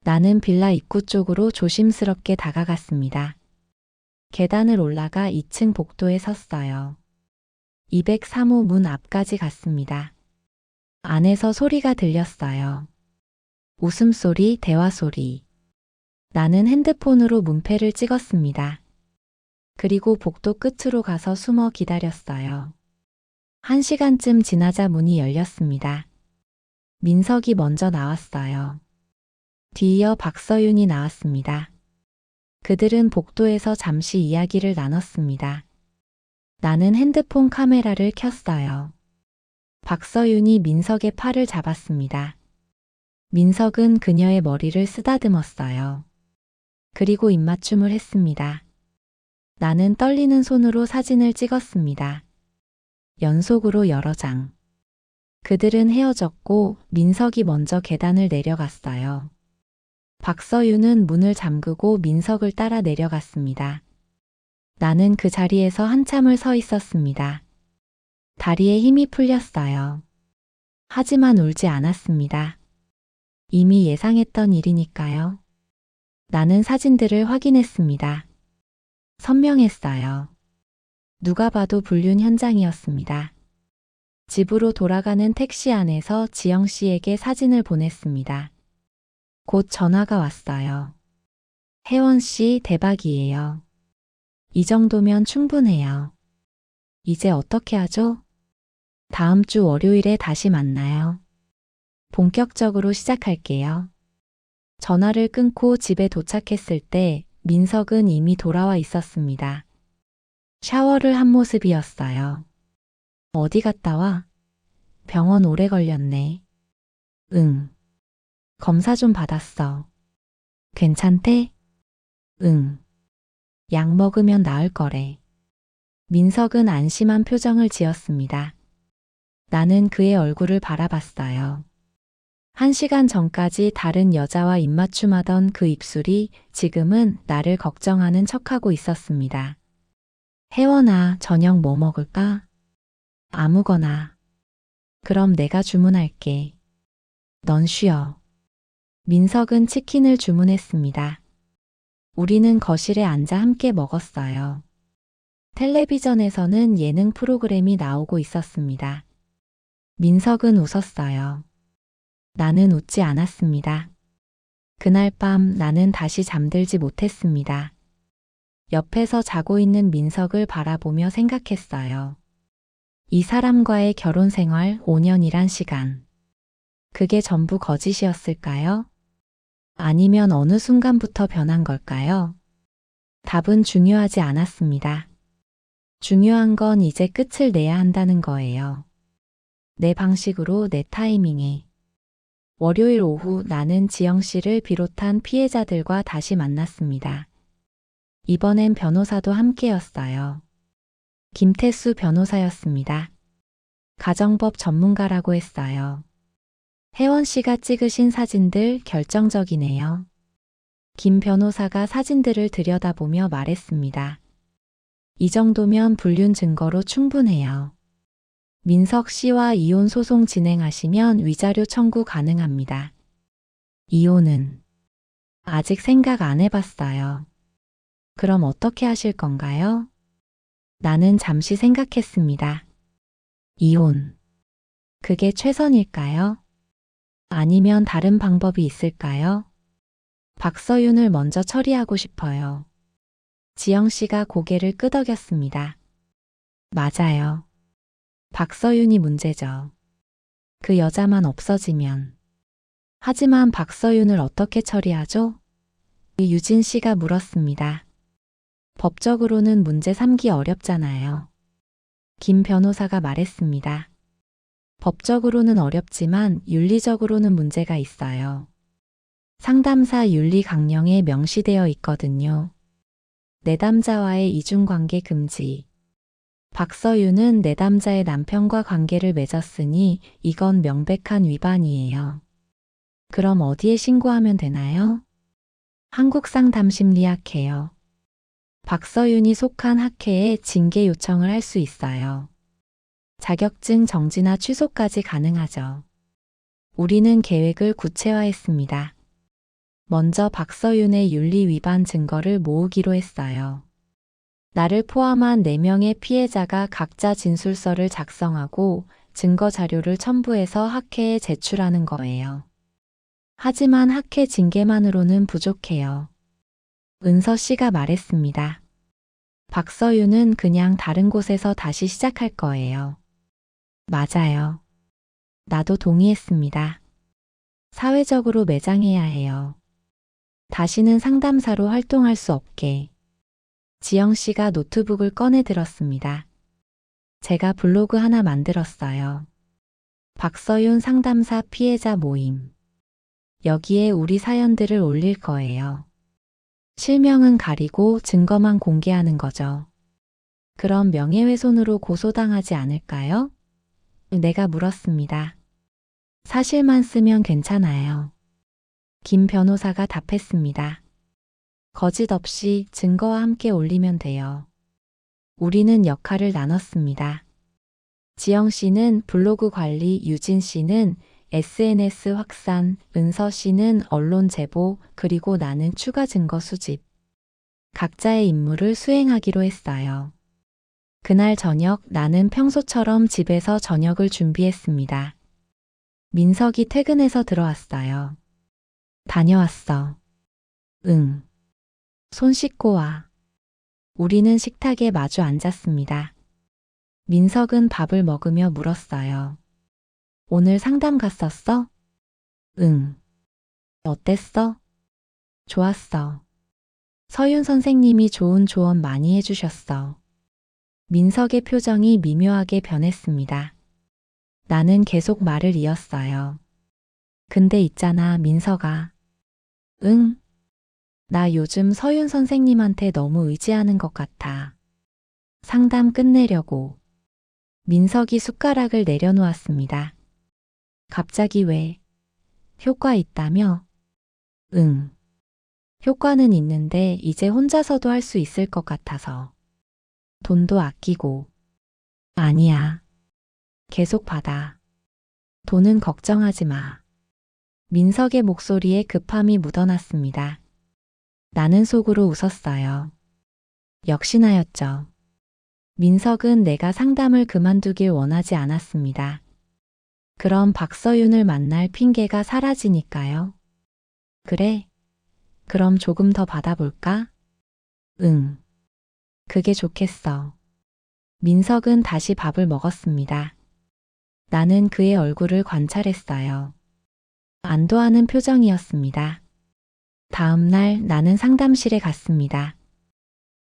나는 빌라 입구 쪽으로 조심스럽게 다가갔습니다. 계단을 올라가 2층 복도에 섰어요. 203호 문 앞까지 갔습니다. 안에서 소리가 들렸어요. 웃음소리, 대화소리. 나는 핸드폰으로 문패를 찍었습니다. 그리고 복도 끝으로 가서 숨어 기다렸어요. 1시간쯤 지나자 문이 열렸습니다. 민석이 먼저 나왔어요. 뒤이어 박서윤이 나왔습니다. 그들은 복도에서 잠시 이야기를 나눴습니다. 나는 핸드폰 카메라를 켰어요. 박서윤이 민석의 팔을 잡았습니다. 민석은 그녀의 머리를 쓰다듬었어요. 그리고 입맞춤을 했습니다. 나는 떨리는 손으로 사진을 찍었습니다. 연속으로 여러 장. 그들은 헤어졌고 민석이 먼저 계단을 내려갔어요. 박서윤은 문을 잠그고 민석을 따라 내려갔습니다. 나는 그 자리에서 한참을 서 있었습니다. 다리에 힘이 풀렸어요. 하지만 울지 않았습니다. 이미 예상했던 일이니까요. 나는 사진들을 확인했습니다. 선명했어요. 누가 봐도 불륜 현장이었습니다. 집으로 돌아가는 택시 안에서 지영 씨에게 사진을 보냈습니다. 곧 전화가 왔어요. 혜원 씨 대박이에요. 이 정도면 충분해요. 이제 어떻게 하죠? 다음 주 월요일에 다시 만나요. 본격적으로 시작할게요. 전화를 끊고 집에 도착했을 때 민석은 이미 돌아와 있었습니다. 샤워를 한 모습이었어요. 어디 갔다 와? 병원 오래 걸렸네. 응. 검사 좀 받았어. 괜찮대? 응. 약 먹으면 나을 거래. 민석은 안심한 표정을 지었습니다. 나는 그의 얼굴을 바라봤어요. 1시간 전까지 다른 여자와 입맞춤하던 그 입술이 지금은 나를 걱정하는 척하고 있었습니다. 혜원아, 저녁 뭐 먹을까? 아무거나. 그럼 내가 주문할게. 넌 쉬어. 민석은 치킨을 주문했습니다. 우리는 거실에 앉아 함께 먹었어요. 텔레비전에서는 예능 프로그램이 나오고 있었습니다. 민석은 웃었어요. 나는 웃지 않았습니다. 그날 밤 나는 다시 잠들지 못했습니다. 옆에서 자고 있는 민석을 바라보며 생각했어요. 이 사람과의 결혼 생활 5년이란 시간. 그게 전부 거짓이었을까요? 아니면 어느 순간부터 변한 걸까요? 답은 중요하지 않았습니다. 중요한 건 이제 끝을 내야 한다는 거예요. 내 방식으로 내 타이밍에. 월요일 오후 나는 지영 씨를 비롯한 피해자들과 다시 만났습니다. 이번엔 변호사도 함께였어요. 김태수 변호사였습니다. 가정법 전문가라고 했어요. 혜원 씨가 찍으신 사진들 결정적이네요. 김 변호사가 사진들을 들여다보며 말했습니다. 이 정도면 불륜 증거로 충분해요. 민석 씨와 이혼 소송 진행하시면 위자료 청구 가능합니다. 이혼은 아직 생각 안 해봤어요. 그럼 어떻게 하실 건가요? 나는 잠시 생각했습니다. 이혼. 그게 최선일까요? 아니면 다른 방법이 있을까요? 박서윤을 먼저 처리하고 싶어요. 지영 씨가 고개를 끄덕였습니다. 맞아요. 박서윤이 문제죠. 그 여자만 없어지면. 하지만 박서윤을 어떻게 처리하죠? 유진 씨가 물었습니다. 법적으로는 문제 삼기 어렵잖아요. 김 변호사가 말했습니다. 법적으로는 어렵지만 윤리적으로는 문제가 있어요. 상담사 윤리 강령에 명시되어 있거든요. 내담자와의 이중관계 금지. 박서윤은 내담자의 남편과 관계를 맺었으니 이건 명백한 위반이에요. 그럼 어디에 신고하면 되나요? 한국상담심리학회요. 박서윤이 속한 학회에 징계 요청을 할 수 있어요. 자격증 정지나 취소까지 가능하죠. 우리는 계획을 구체화했습니다. 먼저 박서윤의 윤리 위반 증거를 모으기로 했어요. 나를 포함한 4명의 피해자가 각자 진술서를 작성하고 증거 자료를 첨부해서 학회에 제출하는 거예요. 하지만 학회 징계만으로는 부족해요. 은서 씨가 말했습니다. 박서윤은 그냥 다른 곳에서 다시 시작할 거예요. 맞아요. 나도 동의했습니다. 사회적으로 매장해야 해요. 다시는 상담사로 활동할 수 없게. 지영 씨가 노트북을 꺼내 들었습니다. 제가 블로그 하나 만들었어요. 박서윤 상담사 피해자 모임. 여기에 우리 사연들을 올릴 거예요. 실명은 가리고 증거만 공개하는 거죠. 그럼 명예훼손으로 고소당하지 않을까요? 내가 물었습니다. 사실만 쓰면 괜찮아요. 김 변호사가 답했습니다. 거짓 없이 증거와 함께 올리면 돼요. 우리는 역할을 나눴습니다. 지영 씨는 블로그 관리, 유진 씨는 SNS 확산, 은서 씨는 언론 제보, 그리고 나는 추가 증거 수집. 각자의 임무를 수행하기로 했어요. 그날 저녁 나는 평소처럼 집에서 저녁을 준비했습니다. 민석이 퇴근해서 들어왔어요. 다녀왔어. 응. 손 씻고 와. 우리는 식탁에 마주 앉았습니다. 민석은 밥을 먹으며 물었어요. 오늘 상담 갔었어? 응. 어땠어? 좋았어. 서윤 선생님이 좋은 조언 많이 해주셨어. 민석의 표정이 미묘하게 변했습니다. 나는 계속 말을 이었어요. 근데 있잖아, 민석아. 응? 나 요즘 서윤 선생님한테 너무 의지하는 것 같아. 상담 끝내려고. 민석이 숟가락을 내려놓았습니다. 갑자기 왜? 효과 있다며? 응. 효과는 있는데 이제 혼자서도 할 수 있을 것 같아서. 돈도 아끼고. 아니야. 계속 받아. 돈은 걱정하지 마. 민석의 목소리에 급함이 묻어났습니다. 나는 속으로 웃었어요. 역시나였죠. 민석은 내가 상담을 그만두길 원하지 않았습니다. 그럼 박서윤을 만날 핑계가 사라지니까요. 그래. 그럼 조금 더 받아볼까? 응. 그게 좋겠어. 민석은 다시 밥을 먹었습니다. 나는 그의 얼굴을 관찰했어요. 안도하는 표정이었습니다. 다음 날 나는 상담실에 갔습니다.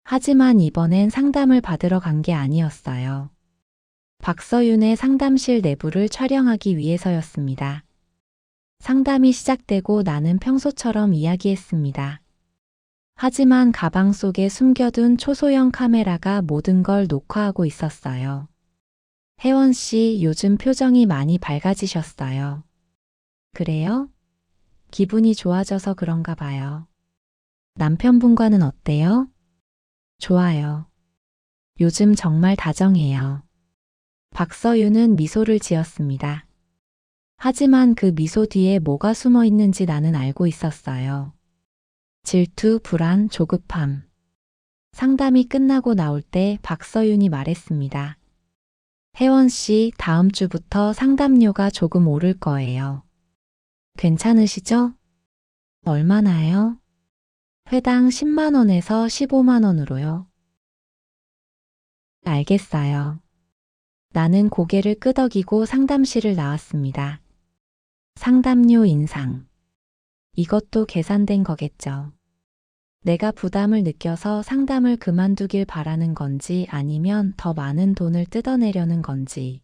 하지만 이번엔 상담을 받으러 간 게 아니었어요. 박서윤의 상담실 내부를 촬영하기 위해서였습니다. 상담이 시작되고 나는 평소처럼 이야기했습니다. 하지만 가방 속에 숨겨둔 초소형 카메라가 모든 걸 녹화하고 있었어요. 혜원 씨, 요즘 표정이 많이 밝아지셨어요. 그래요? 기분이 좋아져서 그런가 봐요. 남편분과는 어때요? 좋아요. 요즘 정말 다정해요. 박서윤은 미소를 지었습니다. 하지만 그 미소 뒤에 뭐가 숨어 있는지 나는 알고 있었어요. 질투, 불안, 조급함. 상담이 끝나고 나올 때 박서윤이 말했습니다. 혜원 씨, 다음 주부터 상담료가 조금 오를 거예요. 괜찮으시죠? 얼마나요? 회당 10만 원에서 15만 원으로요. 알겠어요. 나는 고개를 끄덕이고 상담실을 나왔습니다. 상담료 인상. 이것도 계산된 거겠죠. 내가 부담을 느껴서 상담을 그만두길 바라는 건지 아니면 더 많은 돈을 뜯어내려는 건지.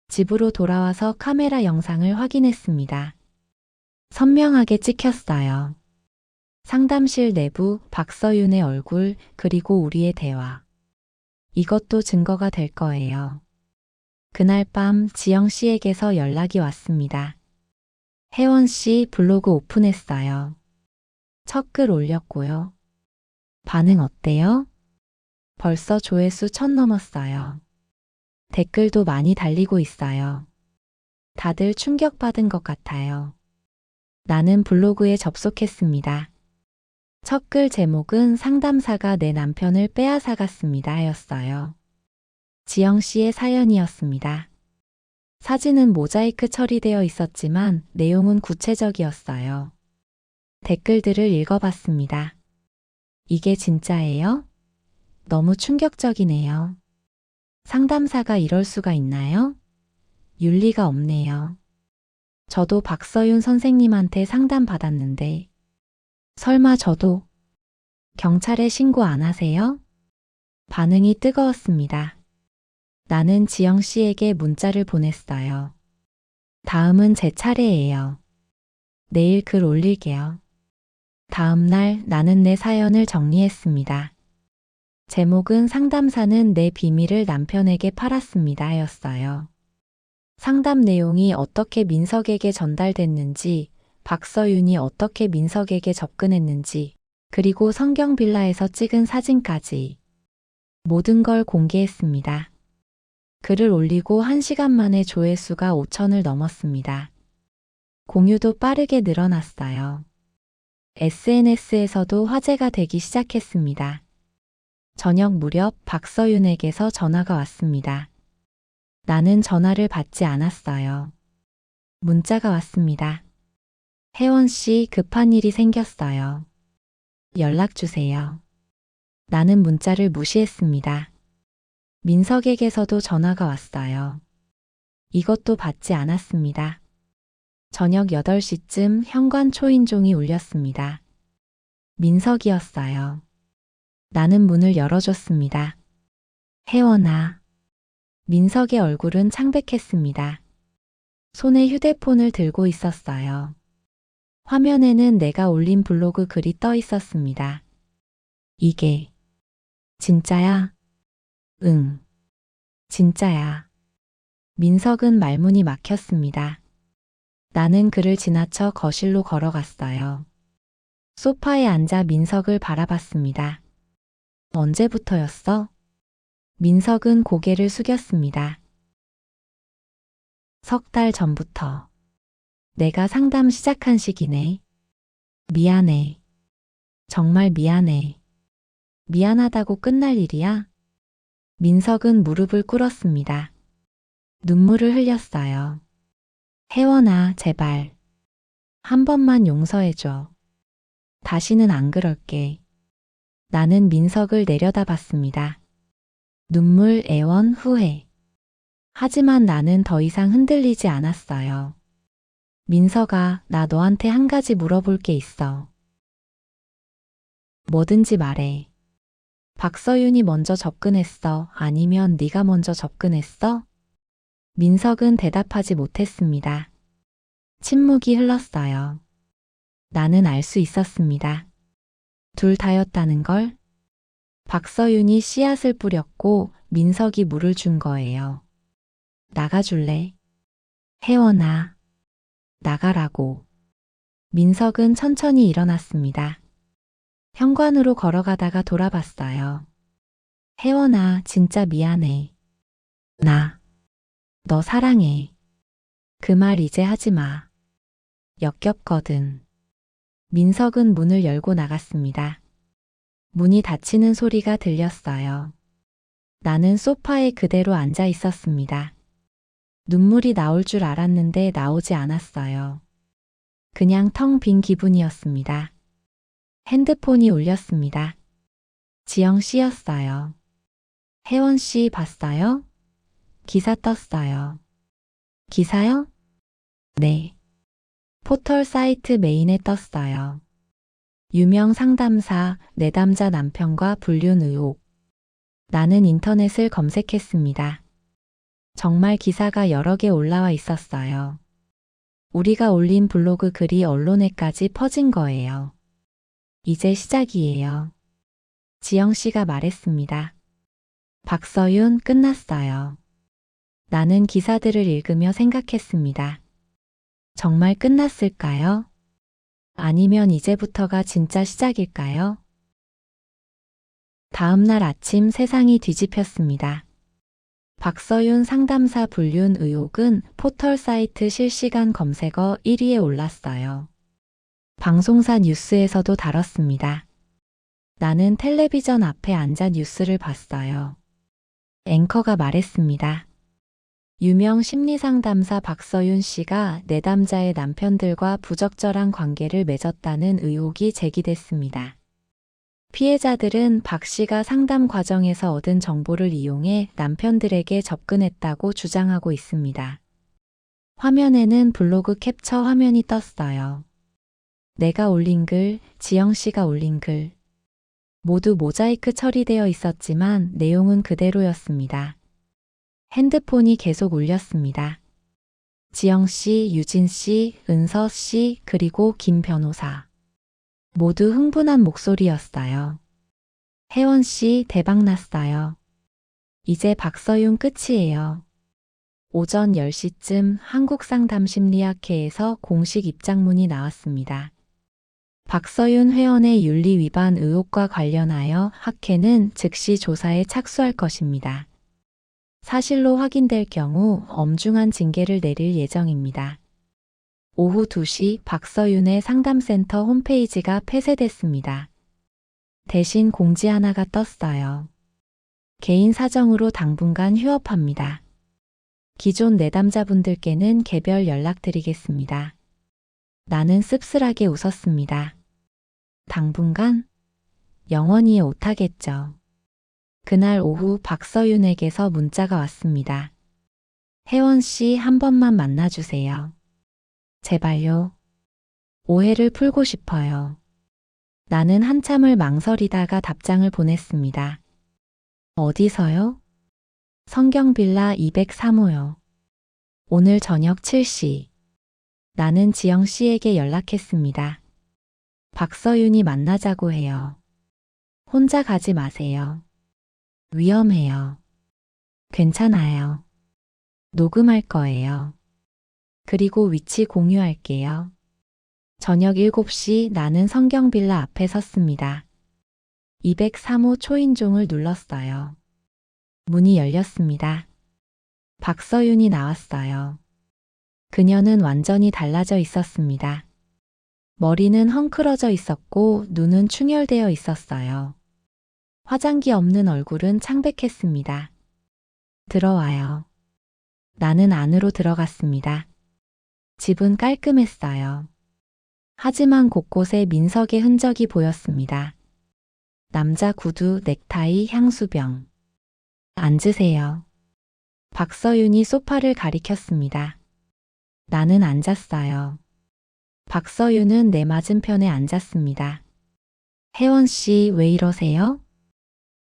집으로 돌아와서 카메라 영상을 확인했습니다. 선명하게 찍혔어요. 상담실 내부, 박서윤의 얼굴, 그리고 우리의 대화. 이것도 증거가 될 거예요. 그날 밤 지영 씨에게서 연락이 왔습니다. 혜원 씨 블로그 오픈했어요. 첫 글 올렸고요. 반응 어때요? 벌써 조회수 1000 넘었어요. 댓글도 많이 달리고 있어요. 다들 충격받은 것 같아요. 나는 블로그에 접속했습니다. 첫 글 제목은 상담사가 내 남편을 빼앗아갔습니다 였어요. 지영 씨의 사연이었습니다. 사진은 모자이크 처리되어 있었지만 내용은 구체적이었어요. 댓글들을 읽어봤습니다. 이게 진짜예요? 너무 충격적이네요. 상담사가 이럴 수가 있나요? 윤리가 없네요. 저도 박서윤 선생님한테 상담받았는데 설마 저도 경찰에 신고 안 하세요? 반응이 뜨거웠습니다. 나는 지영 씨에게 문자를 보냈어요. 다음은 제 차례예요. 내일 글 올릴게요. 다음 날 나는 내 사연을 정리했습니다. 제목은 상담사는 내 비밀을 남편에게 팔았습니다 였어요. 상담 내용이 어떻게 민석에게 전달됐는지, 박서윤이 어떻게 민석에게 접근했는지, 그리고 성경 빌라에서 찍은 사진까지 모든 걸 공개했습니다. 글을 올리고 1시간 만에 조회수가 5천을 넘었습니다. 공유도 빠르게 늘어났어요. SNS에서도 화제가 되기 시작했습니다. 저녁 무렵 박서윤에게서 전화가 왔습니다. 나는 전화를 받지 않았어요. 문자가 왔습니다. 혜원 씨, 급한 일이 생겼어요. 연락 주세요. 나는 문자를 무시했습니다. 민석에게서도 전화가 왔어요. 이것도 받지 않았습니다. 저녁 8시쯤 현관 초인종이 울렸습니다. 민석이었어요. 나는 문을 열어줬습니다. 혜원아. 민석의 얼굴은 창백했습니다. 손에 휴대폰을 들고 있었어요. 화면에는 내가 올린 블로그 글이 떠 있었습니다. 이게 진짜야? 응. 진짜야. 민석은 말문이 막혔습니다. 나는 그를 지나쳐 거실로 걸어갔어요. 소파에 앉아 민석을 바라봤습니다. 언제부터였어? 민석은 고개를 숙였습니다. 3달 전부터. 내가 상담 시작한 시기네. 미안해. 정말 미안해. 미안하다고 끝날 일이야? 민석은 무릎을 꿇었습니다. 눈물을 흘렸어요. 혜원아, 제발. 한 번만 용서해줘. 다시는 안 그럴게. 나는 민석을 내려다봤습니다. 눈물, 애원, 후회. 하지만 나는 더 이상 흔들리지 않았어요. 민석아, 나 너한테 한 가지 물어볼 게 있어. 뭐든지 말해. 박서윤이 먼저 접근했어? 아니면 네가 먼저 접근했어? 민석은 대답하지 못했습니다. 침묵이 흘렀어요. 나는 알 수 있었습니다. 둘 다였다는 걸. 박서윤이 씨앗을 뿌렸고 민석이 물을 준 거예요. 나가줄래? 혜원아, 나가라고. 민석은 천천히 일어났습니다. 현관으로 걸어가다가 돌아봤어요. 혜원아, 진짜 미안해. 너 사랑해. 그 말 이제 하지 마. 역겹거든. 민석은 문을 열고 나갔습니다. 문이 닫히는 소리가 들렸어요. 나는 소파에 그대로 앉아 있었습니다. 눈물이 나올 줄 알았는데 나오지 않았어요. 그냥 텅 빈 기분이었습니다. 핸드폰이 울렸습니다. 지영 씨였어요. 혜원 씨 봤어요? 기사 떴어요. 기사요? 네. 포털 사이트 메인에 떴어요. 유명 상담사, 내담자 남편과 불륜 의혹. 나는 인터넷을 검색했습니다. 정말 기사가 여러 개 올라와 있었어요. 우리가 올린 블로그 글이 언론에까지 퍼진 거예요. 이제 시작이에요. 지영 씨가 말했습니다. 박서윤, 끝났어요. 나는 기사들을 읽으며 생각했습니다. 정말 끝났을까요? 아니면 이제부터가 진짜 시작일까요? 다음 날 아침 세상이 뒤집혔습니다. 박서윤 상담사 불륜 의혹은 포털 사이트 실시간 검색어 1위에 올랐어요. 방송사 뉴스에서도 다뤘습니다. 나는 텔레비전 앞에 앉아 뉴스를 봤어요. 앵커가 말했습니다. 유명 심리상담사 박서윤 씨가 내담자의 남편들과 부적절한 관계를 맺었다는 의혹이 제기됐습니다. 피해자들은 박 씨가 상담 과정에서 얻은 정보를 이용해 남편들에게 접근했다고 주장하고 있습니다. 화면에는 블로그 캡처 화면이 떴어요. 내가 올린 글, 지영 씨가 올린 글. 모두 모자이크 처리되어 있었지만 내용은 그대로였습니다. 핸드폰이 계속 울렸습니다. 지영 씨, 유진 씨, 은서 씨, 그리고 김 변호사. 모두 흥분한 목소리였어요. 혜원 씨, 대박 났어요. 이제 박서윤 끝이에요. 오전 10시쯤 한국상담심리학회에서 공식 입장문이 나왔습니다. 박서윤 회원의 윤리 위반 의혹과 관련하여 학회는 즉시 조사에 착수할 것입니다. 사실로 확인될 경우 엄중한 징계를 내릴 예정입니다. 오후 2시 박서윤의 상담센터 홈페이지가 폐쇄됐습니다. 대신 공지 하나가 떴어요. 개인 사정으로 당분간 휴업합니다. 기존 내담자분들께는 개별 연락드리겠습니다. 나는 씁쓸하게 웃었습니다. 당분간? 영원히 못하겠죠. 그날 오후 박서윤에게서 문자가 왔습니다. 혜원 씨, 한 번만 만나주세요. 제발요. 오해를 풀고 싶어요. 나는 한참을 망설이다가 답장을 보냈습니다. 어디서요? 성경빌라 203호요. 오늘 저녁 7시. 나는 지영 씨에게 연락했습니다. 박서윤이 만나자고 해요. 혼자 가지 마세요. 위험해요. 괜찮아요. 녹음할 거예요. 그리고 위치 공유할게요. 저녁 7시 나는 성경빌라 앞에 섰습니다. 203호 초인종을 눌렀어요. 문이 열렸습니다. 박서윤이 나왔어요. 그녀는 완전히 달라져 있었습니다. 머리는 헝클어져 있었고 눈은 충혈되어 있었어요. 화장기 없는 얼굴은 창백했습니다. 들어와요. 나는 안으로 들어갔습니다. 집은 깔끔했어요. 하지만 곳곳에 민석의 흔적이 보였습니다. 남자 구두, 넥타이, 향수병. 앉으세요. 박서윤이 소파를 가리켰습니다. 나는 앉았어요. 박서윤은 내 맞은편에 앉았습니다. 혜원 씨, 왜 이러세요?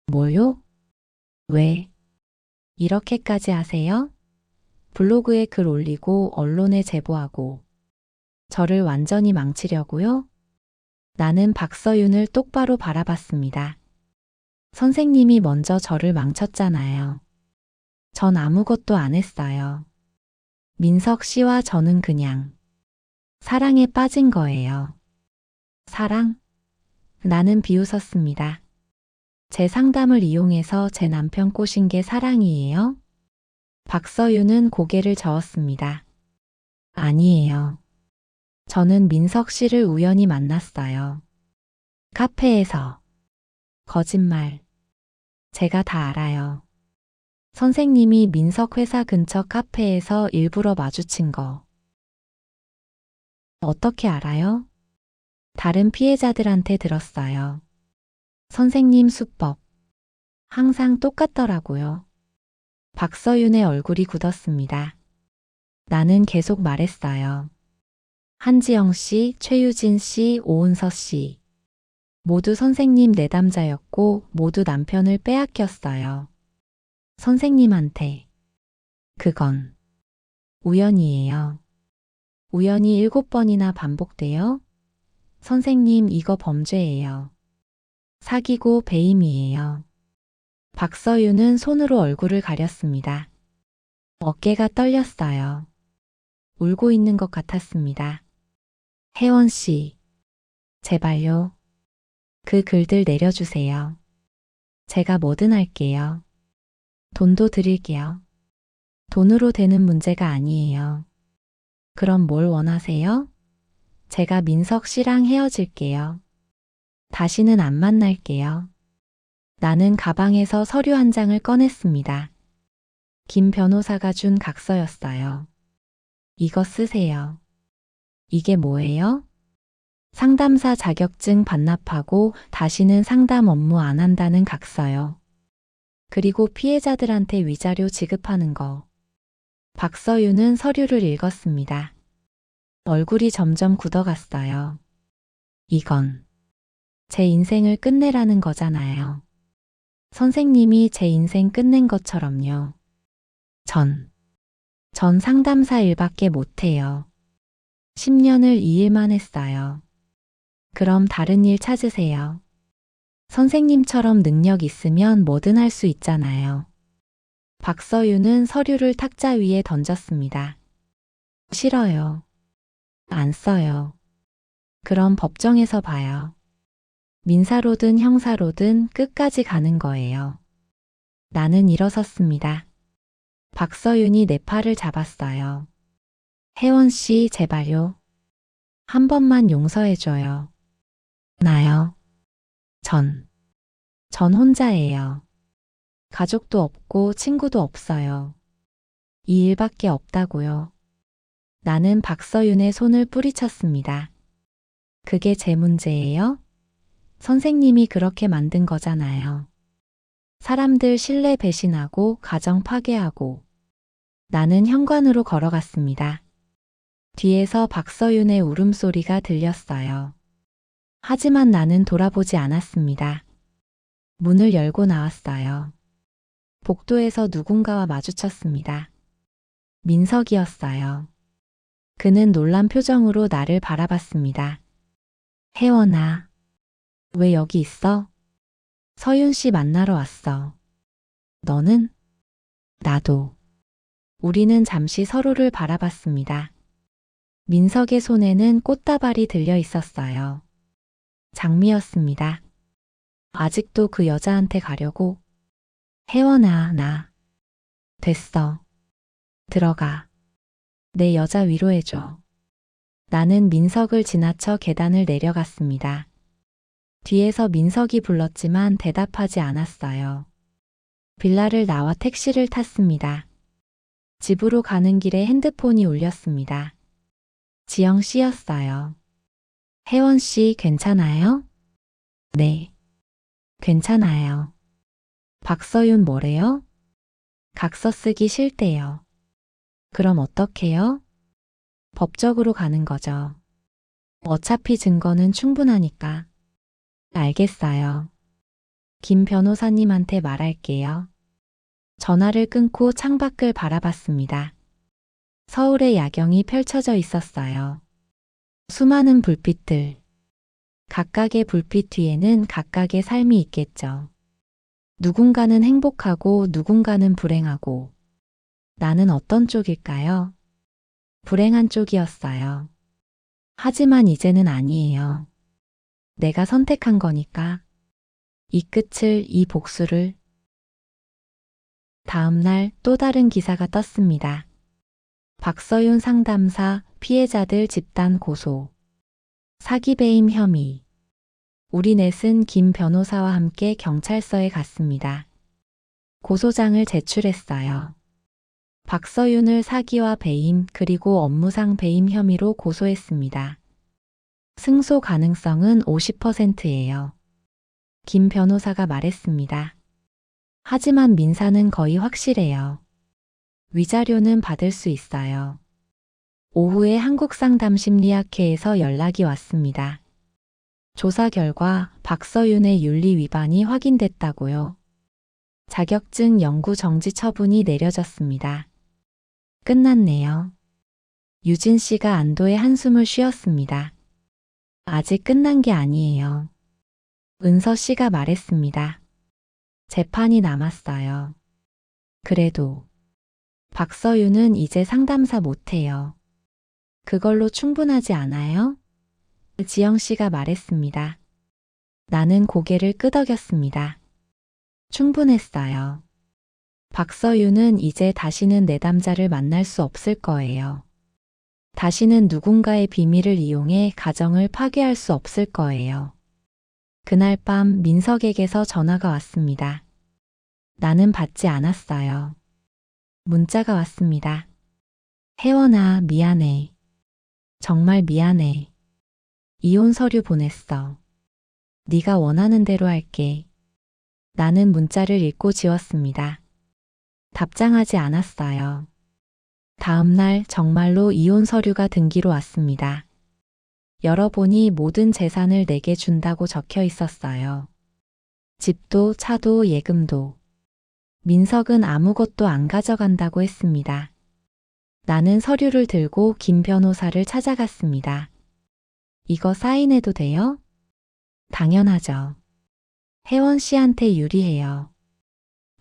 뭐요? 왜? 이렇게까지 하세요? 블로그에 글 올리고 언론에 제보하고 저를 완전히 망치려고요? 나는 박서윤을 똑바로 바라봤습니다. 선생님이 먼저 저를 망쳤잖아요. 전 아무것도 안 했어요. 민석 씨와 저는 그냥 사랑에 빠진 거예요. 사랑? 나는 비웃었습니다. 제 상담을 이용해서 제 남편 꼬신 게 사랑이에요? 박서윤은 고개를 저었습니다. 아니에요. 저는 민석 씨를 우연히 만났어요. 카페에서. 거짓말. 제가 다 알아요. 선생님이 민석 회사 근처 카페에서 일부러 마주친 거. 어떻게 알아요? 다른 피해자들한테 들었어요. 선생님 수법. 항상 똑같더라고요. 박서윤의 얼굴이 굳었습니다. 나는 계속 말했어요. 한지영 씨, 최유진 씨, 오은서 씨. 모두 선생님 내담자였고 모두 남편을 빼앗겼어요. 선생님한테. 그건 우연이에요. 우연히 7번이나 반복돼요? 선생님, 이거 범죄예요. 사기고 배임이에요. 박서윤은 손으로 얼굴을 가렸습니다. 어깨가 떨렸어요. 울고 있는 것 같았습니다. 혜원 씨, 제발요. 그 글들 내려주세요. 제가 뭐든 할게요. 돈도 드릴게요. 돈으로 되는 문제가 아니에요. 그럼 뭘 원하세요? 제가 민석 씨랑 헤어질게요. 다시는 안 만날게요. 나는 가방에서 서류 한 장을 꺼냈습니다. 김 변호사가 준 각서였어요. 이거 쓰세요. 이게 뭐예요? 상담사 자격증 반납하고 다시는 상담 업무 안 한다는 각서요. 그리고 피해자들한테 위자료 지급하는 거. 박서윤은 서류를 읽었습니다. 얼굴이 점점 굳어갔어요. 이건 제 인생을 끝내라는 거잖아요. 선생님이 제 인생 끝낸 것처럼요. 전 상담사 일밖에 못해요. 10년을 이 일만 했어요. 그럼 다른 일 찾으세요. 선생님처럼 능력 있으면 뭐든 할 수 있잖아요. 박서윤은 서류를 탁자 위에 던졌습니다. 싫어요. 안 써요. 그럼 법정에서 봐요. 민사로든 형사로든 끝까지 가는 거예요. 나는 일어섰습니다. 박서윤이 내 팔을 잡았어요. 혜원 씨, 제발요. 한 번만 용서해줘요. 나요. 전 혼자예요. 가족도 없고 친구도 없어요. 이 일밖에 없다고요. 나는 박서윤의 손을 뿌리쳤습니다. 그게 제 문제예요? 선생님이 그렇게 만든 거잖아요. 사람들 신뢰 배신하고 가정 파괴하고. 나는 현관으로 걸어갔습니다. 뒤에서 박서윤의 울음소리가 들렸어요. 하지만 나는 돌아보지 않았습니다. 문을 열고 나왔어요. 복도에서 누군가와 마주쳤습니다. 민석이었어요. 그는 놀란 표정으로 나를 바라봤습니다. 혜원아, 왜 여기 있어? 서윤 씨 만나러 왔어. 너는? 나도. 우리는 잠시 서로를 바라봤습니다. 민석의 손에는 꽃다발이 들려 있었어요. 장미였습니다. 아직도 그 여자한테 가려고? 혜원아, 나. 됐어. 들어가. 내 여자 위로해줘. 나는 민석을 지나쳐 계단을 내려갔습니다. 뒤에서 민석이 불렀지만 대답하지 않았어요. 빌라를 나와 택시를 탔습니다. 집으로 가는 길에 핸드폰이 울렸습니다. 지영 씨였어요. 혜원 씨 괜찮아요? 네. 괜찮아요. 박서윤 뭐래요? 각서 쓰기 싫대요. 그럼 어떡해요? 법적으로 가는 거죠. 어차피 증거는 충분하니까. 알겠어요. 김 변호사님한테 말할게요. 전화를 끊고 창밖을 바라봤습니다. 서울의 야경이 펼쳐져 있었어요. 수많은 불빛들. 각각의 불빛 뒤에는 각각의 삶이 있겠죠. 누군가는 행복하고 누군가는 불행하고. 나는 어떤 쪽일까요? 불행한 쪽이었어요. 하지만 이제는 아니에요. 내가 선택한 거니까. 이 끝을, 이 복수를. 다음 날 또 다른 기사가 떴습니다. 박서윤 상담사, 피해자들 집단 고소. 사기 배임 혐의. 우리 넷은 김 변호사와 함께 경찰서에 갔습니다. 고소장을 제출했어요. 박서윤을 사기와 배임 그리고 업무상 배임 혐의로 고소했습니다. 승소 가능성은 50%예요. 김 변호사가 말했습니다. 하지만 민사는 거의 확실해요. 위자료는 받을 수 있어요. 오후에 한국상담심리학회에서 연락이 왔습니다. 조사 결과 박서윤의 윤리 위반이 확인됐다고요. 자격증 영구 정지 처분이 내려졌습니다. 끝났네요. 유진 씨가 안도의 한숨을 쉬었습니다. 아직 끝난 게 아니에요. 은서 씨가 말했습니다. 재판이 남았어요. 그래도 박서윤은 이제 상담사 못해요. 그걸로 충분하지 않아요? 지영 씨가 말했습니다. 나는 고개를 끄덕였습니다. 충분했어요. 박서윤은 이제 다시는 내담자를 만날 수 없을 거예요. 다시는 누군가의 비밀을 이용해 가정을 파괴할 수 없을 거예요. 그날 밤 민석에게서 전화가 왔습니다. 나는 받지 않았어요. 문자가 왔습니다. 혜원아, 미안해. 정말 미안해. 이혼 서류 보냈어. 네가 원하는 대로 할게. 나는 문자를 읽고 지웠습니다. 답장하지 않았어요. 다음 날 정말로 이혼 서류가 등기로 왔습니다. 열어보니 모든 재산을 내게 준다고 적혀 있었어요. 집도 차도 예금도. 민석은 아무것도 안 가져간다고 했습니다. 나는 서류를 들고 김 변호사를 찾아갔습니다. 이거 사인해도 돼요? 당연하죠. 혜원 씨한테 유리해요.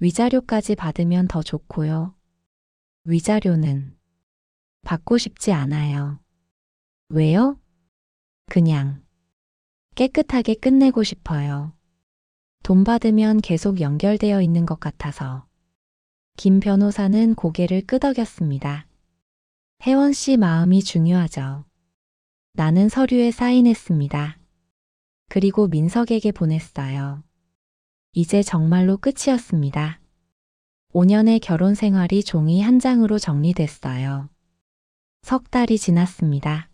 위자료까지 받으면 더 좋고요. 위자료는 받고 싶지 않아요. 왜요? 그냥 깨끗하게 끝내고 싶어요. 돈 받으면 계속 연결되어 있는 것 같아서. 김 변호사는 고개를 끄덕였습니다. 혜원 씨 마음이 중요하죠. 나는 서류에 사인했습니다. 그리고 민석에게 보냈어요. 이제 정말로 끝이었습니다. 5년의 결혼 생활이 종이 한 장으로 정리됐어요. 석 달이 지났습니다.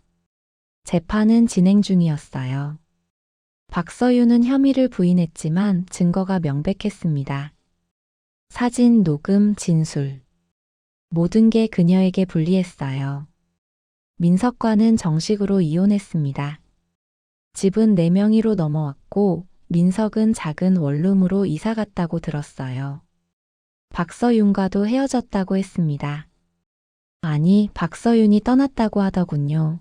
재판은 진행 중이었어요. 박서윤은 혐의를 부인했지만 증거가 명백했습니다. 사진, 녹음, 진술. 모든 게 그녀에게 불리했어요. 민석과는 정식으로 이혼했습니다. 집은 4명의로 넘어왔고 민석은 작은 원룸으로 이사 갔다고 들었어요. 박서윤과도 헤어졌다고 했습니다. 아니, 박서윤이 떠났다고 하더군요.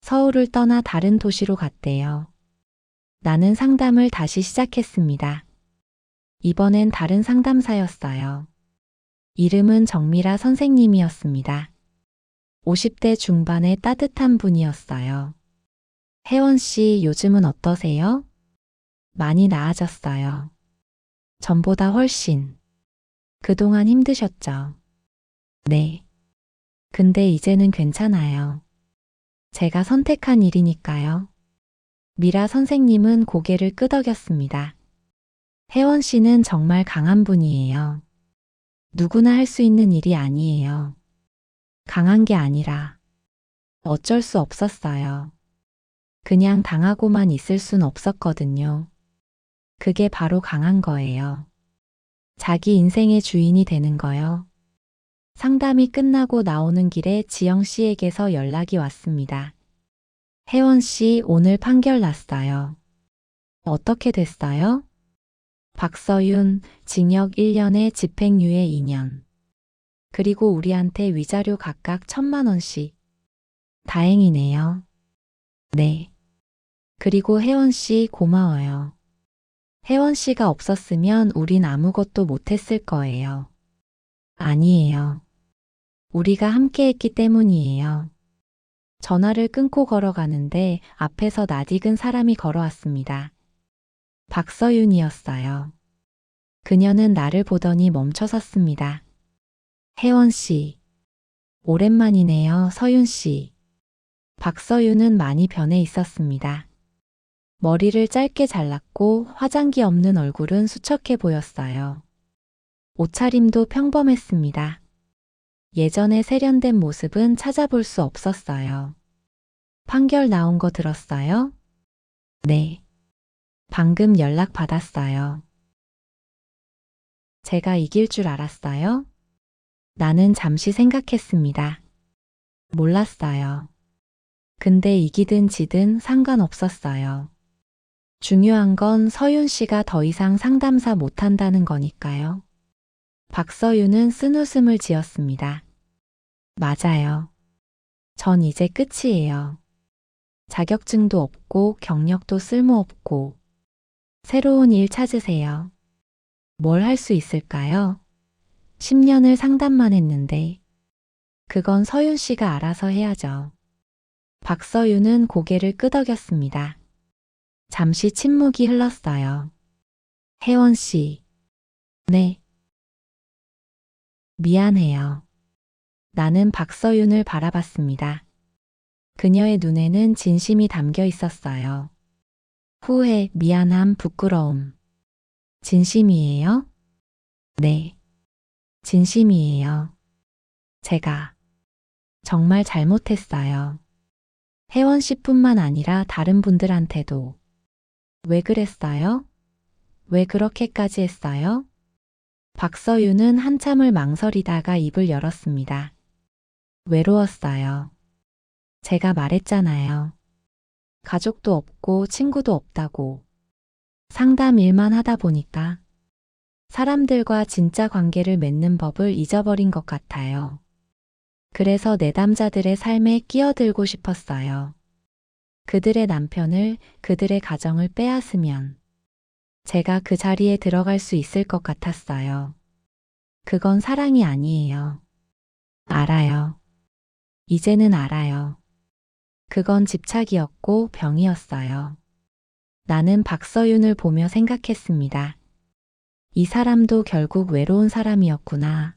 서울을 떠나 다른 도시로 갔대요. 나는 상담을 다시 시작했습니다. 이번엔 다른 상담사였어요. 이름은 정미라 선생님이었습니다. 50대 중반의 따뜻한 분이었어요. 혜원 씨, 요즘은 어떠세요? 많이 나아졌어요. 전보다 훨씬. 그동안 힘드셨죠? 네. 근데 이제는 괜찮아요. 제가 선택한 일이니까요. 미라 선생님은 고개를 끄덕였습니다. 혜원 씨는 정말 강한 분이에요. 누구나 할 수 있는 일이 아니에요. 강한 게 아니라 어쩔 수 없었어요. 그냥 당하고만 있을 순 없었거든요. 그게 바로 강한 거예요. 자기 인생의 주인이 되는 거요. 상담이 끝나고 나오는 길에 지영 씨에게서 연락이 왔습니다. 혜원 씨, 오늘 판결 났어요. 어떻게 됐어요? 박서윤, 징역 1년에 집행유예 2년. 그리고 우리한테 위자료 각각 1,000만 원씩. 다행이네요. 네. 그리고 혜원 씨 고마워요. 혜원 씨가 없었으면 우린 아무것도 못했을 거예요. 아니에요. 우리가 함께 했기 때문이에요. 전화를 끊고 걸어가는데 앞에서 낯익은 사람이 걸어왔습니다. 박서윤이었어요. 그녀는 나를 보더니 멈춰 섰습니다. 혜원 씨. 오랜만이네요, 서윤 씨. 박서윤은 많이 변해 있었습니다. 머리를 짧게 잘랐고 화장기 없는 얼굴은 수척해 보였어요. 옷차림도 평범했습니다. 예전의 세련된 모습은 찾아볼 수 없었어요. 판결 나온 거 들었어요? 네. 방금 연락 받았어요. 제가 이길 줄 알았어요? 나는 잠시 생각했습니다. 몰랐어요. 근데 이기든 지든 상관없었어요. 중요한 건 서윤 씨가 더 이상 상담사 못한다는 거니까요. 박서윤은 쓴웃음을 지었습니다. 맞아요. 전 이제 끝이에요. 자격증도 없고 경력도 쓸모없고. 새로운 일 찾으세요. 뭘 할 수 있을까요? 10년을 상담만 했는데. 그건 서윤 씨가 알아서 해야죠. 박서윤은 고개를 끄덕였습니다. 잠시 침묵이 흘렀어요. 혜원 씨. 네. 미안해요. 나는 박서윤을 바라봤습니다. 그녀의 눈에는 진심이 담겨 있었어요. 후회, 미안함, 부끄러움. 진심이에요? 네. 진심이에요. 제가 정말 잘못했어요. 혜원 씨뿐만 아니라 다른 분들한테도. 왜 그랬어요? 왜 그렇게까지 했어요? 박서윤은 한참을 망설이다가 입을 열었습니다. 외로웠어요. 제가 말했잖아요. 가족도 없고 친구도 없다고. 상담 일만 하다 보니까 사람들과 진짜 관계를 맺는 법을 잊어버린 것 같아요. 그래서 내담자들의 삶에 끼어들고 싶었어요. 그들의 남편을, 그들의 가정을 빼앗으면 제가 그 자리에 들어갈 수 있을 것 같았어요. 그건 사랑이 아니에요. 알아요. 이제는 알아요. 그건 집착이었고 병이었어요. 나는 박서윤을 보며 생각했습니다. 이 사람도 결국 외로운 사람이었구나.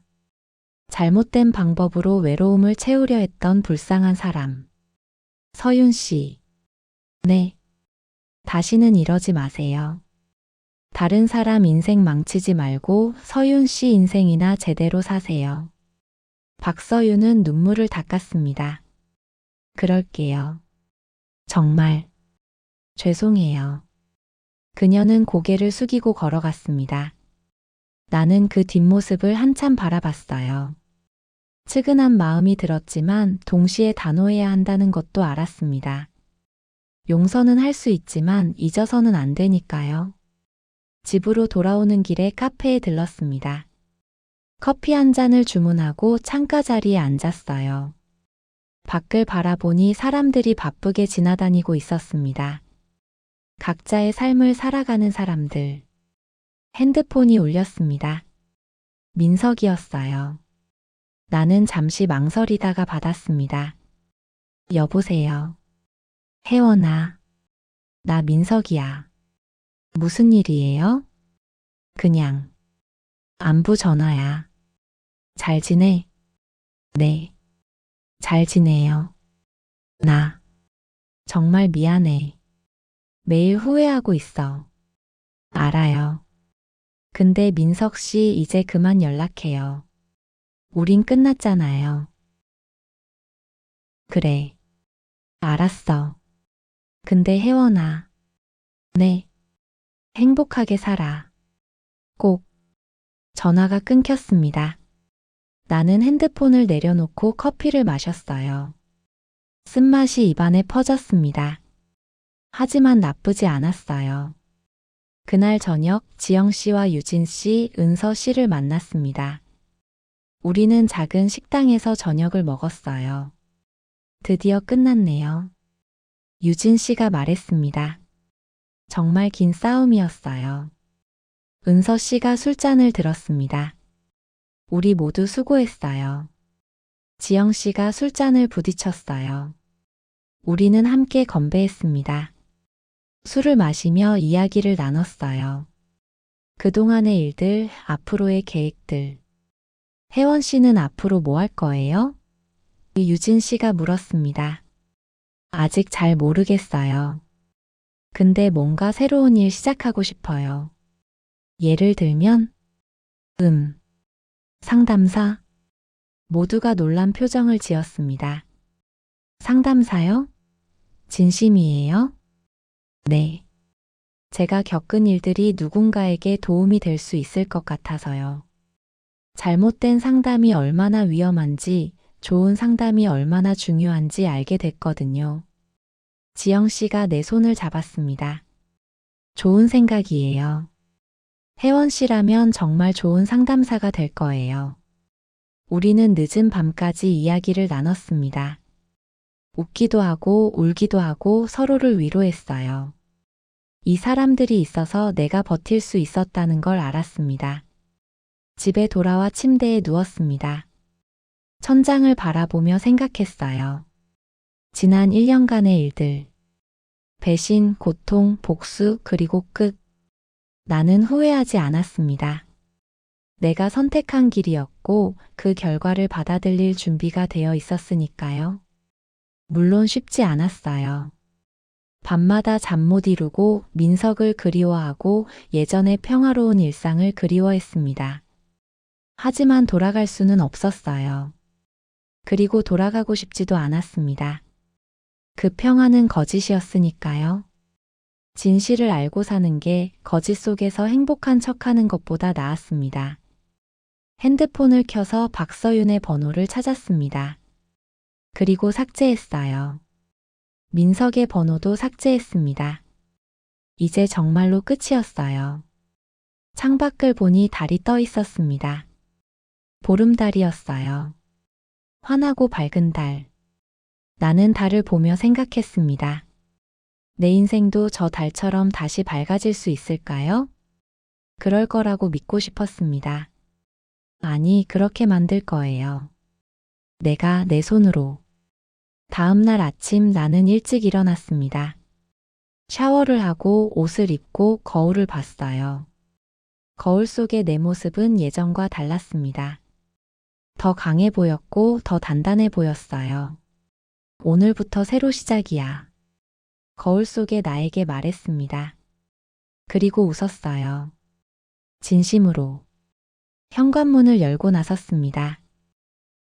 잘못된 방법으로 외로움을 채우려 했던 불쌍한 사람. 서윤 씨. 네. 다시는 이러지 마세요. 다른 사람 인생 망치지 말고 서윤 씨 인생이나 제대로 사세요. 박서윤은 눈물을 닦았습니다. 그럴게요. 정말. 죄송해요. 그녀는 고개를 숙이고 걸어갔습니다. 나는 그 뒷모습을 한참 바라봤어요. 측은한 마음이 들었지만 동시에 단호해야 한다는 것도 알았습니다. 용서는 할 수 있지만 잊어서는 안 되니까요. 집으로 돌아오는 길에 카페에 들렀습니다. 커피 한 잔을 주문하고 창가 자리에 앉았어요. 밖을 바라보니 사람들이 바쁘게 지나다니고 있었습니다. 각자의 삶을 살아가는 사람들. 핸드폰이 울렸습니다. 민석이었어요. 나는 잠시 망설이다가 받았습니다. 여보세요. 혜원아. 나 민석이야. 무슨 일이에요? 그냥. 안부 전화야. 잘 지내? 네. 잘 지내요. 나 정말 미안해. 매일 후회하고 있어. 알아요. 근데 민석 씨 이제 그만 연락해요. 우린 끝났잖아요. 그래. 알았어. 근데 혜원아. 네. 행복하게 살아. 꼭. 전화가 끊겼습니다. 나는 핸드폰을 내려놓고 커피를 마셨어요. 쓴맛이 입안에 퍼졌습니다. 하지만 나쁘지 않았어요. 그날 저녁 지영 씨와 유진 씨, 은서 씨를 만났습니다. 우리는 작은 식당에서 저녁을 먹었어요. 드디어 끝났네요. 유진 씨가 말했습니다. 정말 긴 싸움이었어요. 은서 씨가 술잔을 들었습니다. 우리 모두 수고했어요. 지영 씨가 술잔을 부딪혔어요. 우리는 함께 건배했습니다. 술을 마시며 이야기를 나눴어요. 그동안의 일들, 앞으로의 계획들. 혜원 씨는 앞으로 뭐 할 거예요? 유진 씨가 물었습니다. 아직 잘 모르겠어요. 근데 뭔가 새로운 일 시작하고 싶어요. 예를 들면, 상담사. 모두가 놀란 표정을 지었습니다. 상담사요? 진심이에요? 네. 제가 겪은 일들이 누군가에게 도움이 될 수 있을 것 같아서요. 잘못된 상담이 얼마나 위험한지, 좋은 상담이 얼마나 중요한지 알게 됐거든요. 지영 씨가 내 손을 잡았습니다. 좋은 생각이에요. 혜원 씨라면 정말 좋은 상담사가 될 거예요. 우리는 늦은 밤까지 이야기를 나눴습니다. 웃기도 하고 울기도 하고 서로를 위로했어요. 이 사람들이 있어서 내가 버틸 수 있었다는 걸 알았습니다. 집에 돌아와 침대에 누웠습니다. 천장을 바라보며 생각했어요. 지난 1년간의 일들. 배신, 고통, 복수, 그리고 끝. 나는 후회하지 않았습니다. 내가 선택한 길이었고 그 결과를 받아들일 준비가 되어 있었으니까요. 물론 쉽지 않았어요. 밤마다 잠 못 이루고 민석을 그리워하고 예전의 평화로운 일상을 그리워했습니다. 하지만 돌아갈 수는 없었어요. 그리고 돌아가고 싶지도 않았습니다. 그 평화는 거짓이었으니까요. 진실을 알고 사는 게 거짓 속에서 행복한 척하는 것보다 나았습니다. 핸드폰을 켜서 박서윤의 번호를 찾았습니다. 그리고 삭제했어요. 민석의 번호도 삭제했습니다. 이제 정말로 끝이었어요. 창밖을 보니 달이 떠 있었습니다. 보름달이었어요. 환하고 밝은 달. 나는 달을 보며 생각했습니다. 내 인생도 저 달처럼 다시 밝아질 수 있을까요? 그럴 거라고 믿고 싶었습니다. 아니, 그렇게 만들 거예요. 내가 내 손으로. 다음 날 아침 나는 일찍 일어났습니다. 샤워를 하고 옷을 입고 거울을 봤어요. 거울 속의 내 모습은 예전과 달랐습니다. 더 강해 보였고 더 단단해 보였어요. 오늘부터 새로 시작이야. 거울 속에 나에게 말했습니다. 그리고 웃었어요. 진심으로. 현관문을 열고 나섰습니다.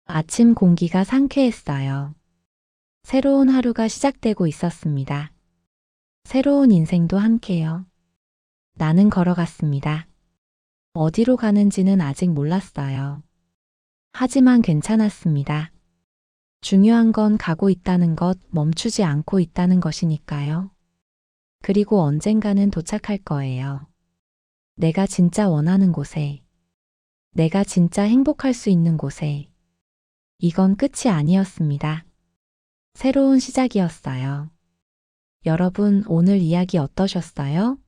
아침 공기가 상쾌했어요. 새로운 하루가 시작되고 있었습니다. 새로운 인생도 함께요. 나는 걸어갔습니다. 어디로 가는지는 아직 몰랐어요. 하지만 괜찮았습니다. 중요한 건 가고 있다는 것, 멈추지 않고 있다는 것이니까요. 그리고 언젠가는 도착할 거예요. 내가 진짜 원하는 곳에. 내가 진짜 행복할 수 있는 곳에. 이건 끝이 아니었습니다. 새로운 시작이었어요. 여러분, 오늘 이야기 어떠셨어요?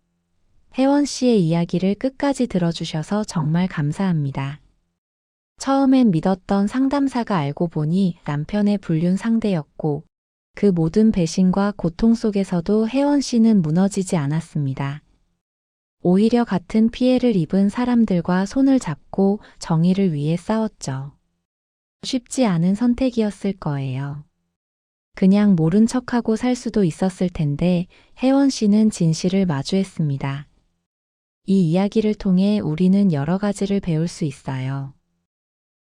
혜원 씨의 이야기를 끝까지 들어주셔서 정말 감사합니다. 처음엔 믿었던 상담사가 알고 보니 남편의 불륜 상대였고 그 모든 배신과 고통 속에서도 혜원 씨는 무너지지 않았습니다. 오히려 같은 피해를 입은 사람들과 손을 잡고 정의를 위해 싸웠죠. 쉽지 않은 선택이었을 거예요. 그냥 모른 척하고 살 수도 있었을 텐데 혜원 씨는 진실을 마주했습니다. 이 이야기를 통해 우리는 여러 가지를 배울 수 있어요.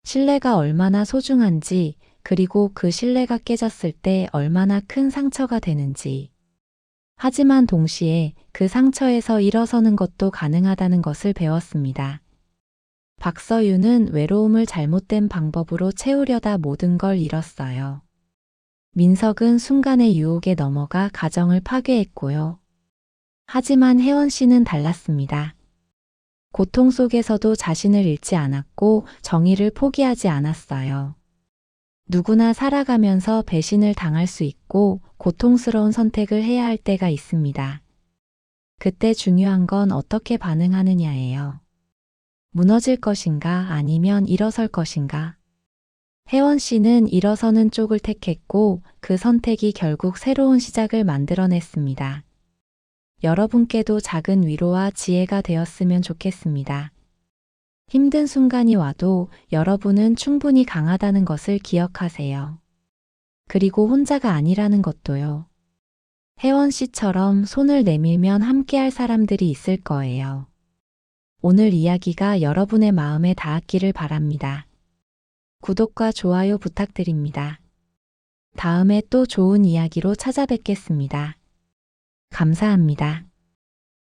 신뢰가 얼마나 소중한지, 그리고 그 신뢰가 깨졌을 때 얼마나 큰 상처가 되는지. 하지만 동시에 그 상처에서 일어서는 것도 가능하다는 것을 배웠습니다. 박서윤은 외로움을 잘못된 방법으로 채우려다 모든 걸 잃었어요. 민석은 순간의 유혹에 넘어가 가정을 파괴했고요. 하지만 혜원 씨는 달랐습니다. 고통 속에서도 자신을 잃지 않았고 정의를 포기하지 않았어요. 누구나 살아가면서 배신을 당할 수 있고 고통스러운 선택을 해야 할 때가 있습니다. 그때 중요한 건 어떻게 반응하느냐예요. 무너질 것인가 아니면 일어설 것인가. 혜원 씨는 일어서는 쪽을 택했고 그 선택이 결국 새로운 시작을 만들어냈습니다. 여러분께도 작은 위로와 지혜가 되었으면 좋겠습니다. 힘든 순간이 와도 여러분은 충분히 강하다는 것을 기억하세요. 그리고 혼자가 아니라는 것도요. 혜원 씨처럼 손을 내밀면 함께할 사람들이 있을 거예요. 오늘 이야기가 여러분의 마음에 닿았기를 바랍니다. 구독과 좋아요 부탁드립니다. 다음에 또 좋은 이야기로 찾아뵙겠습니다. 감사합니다.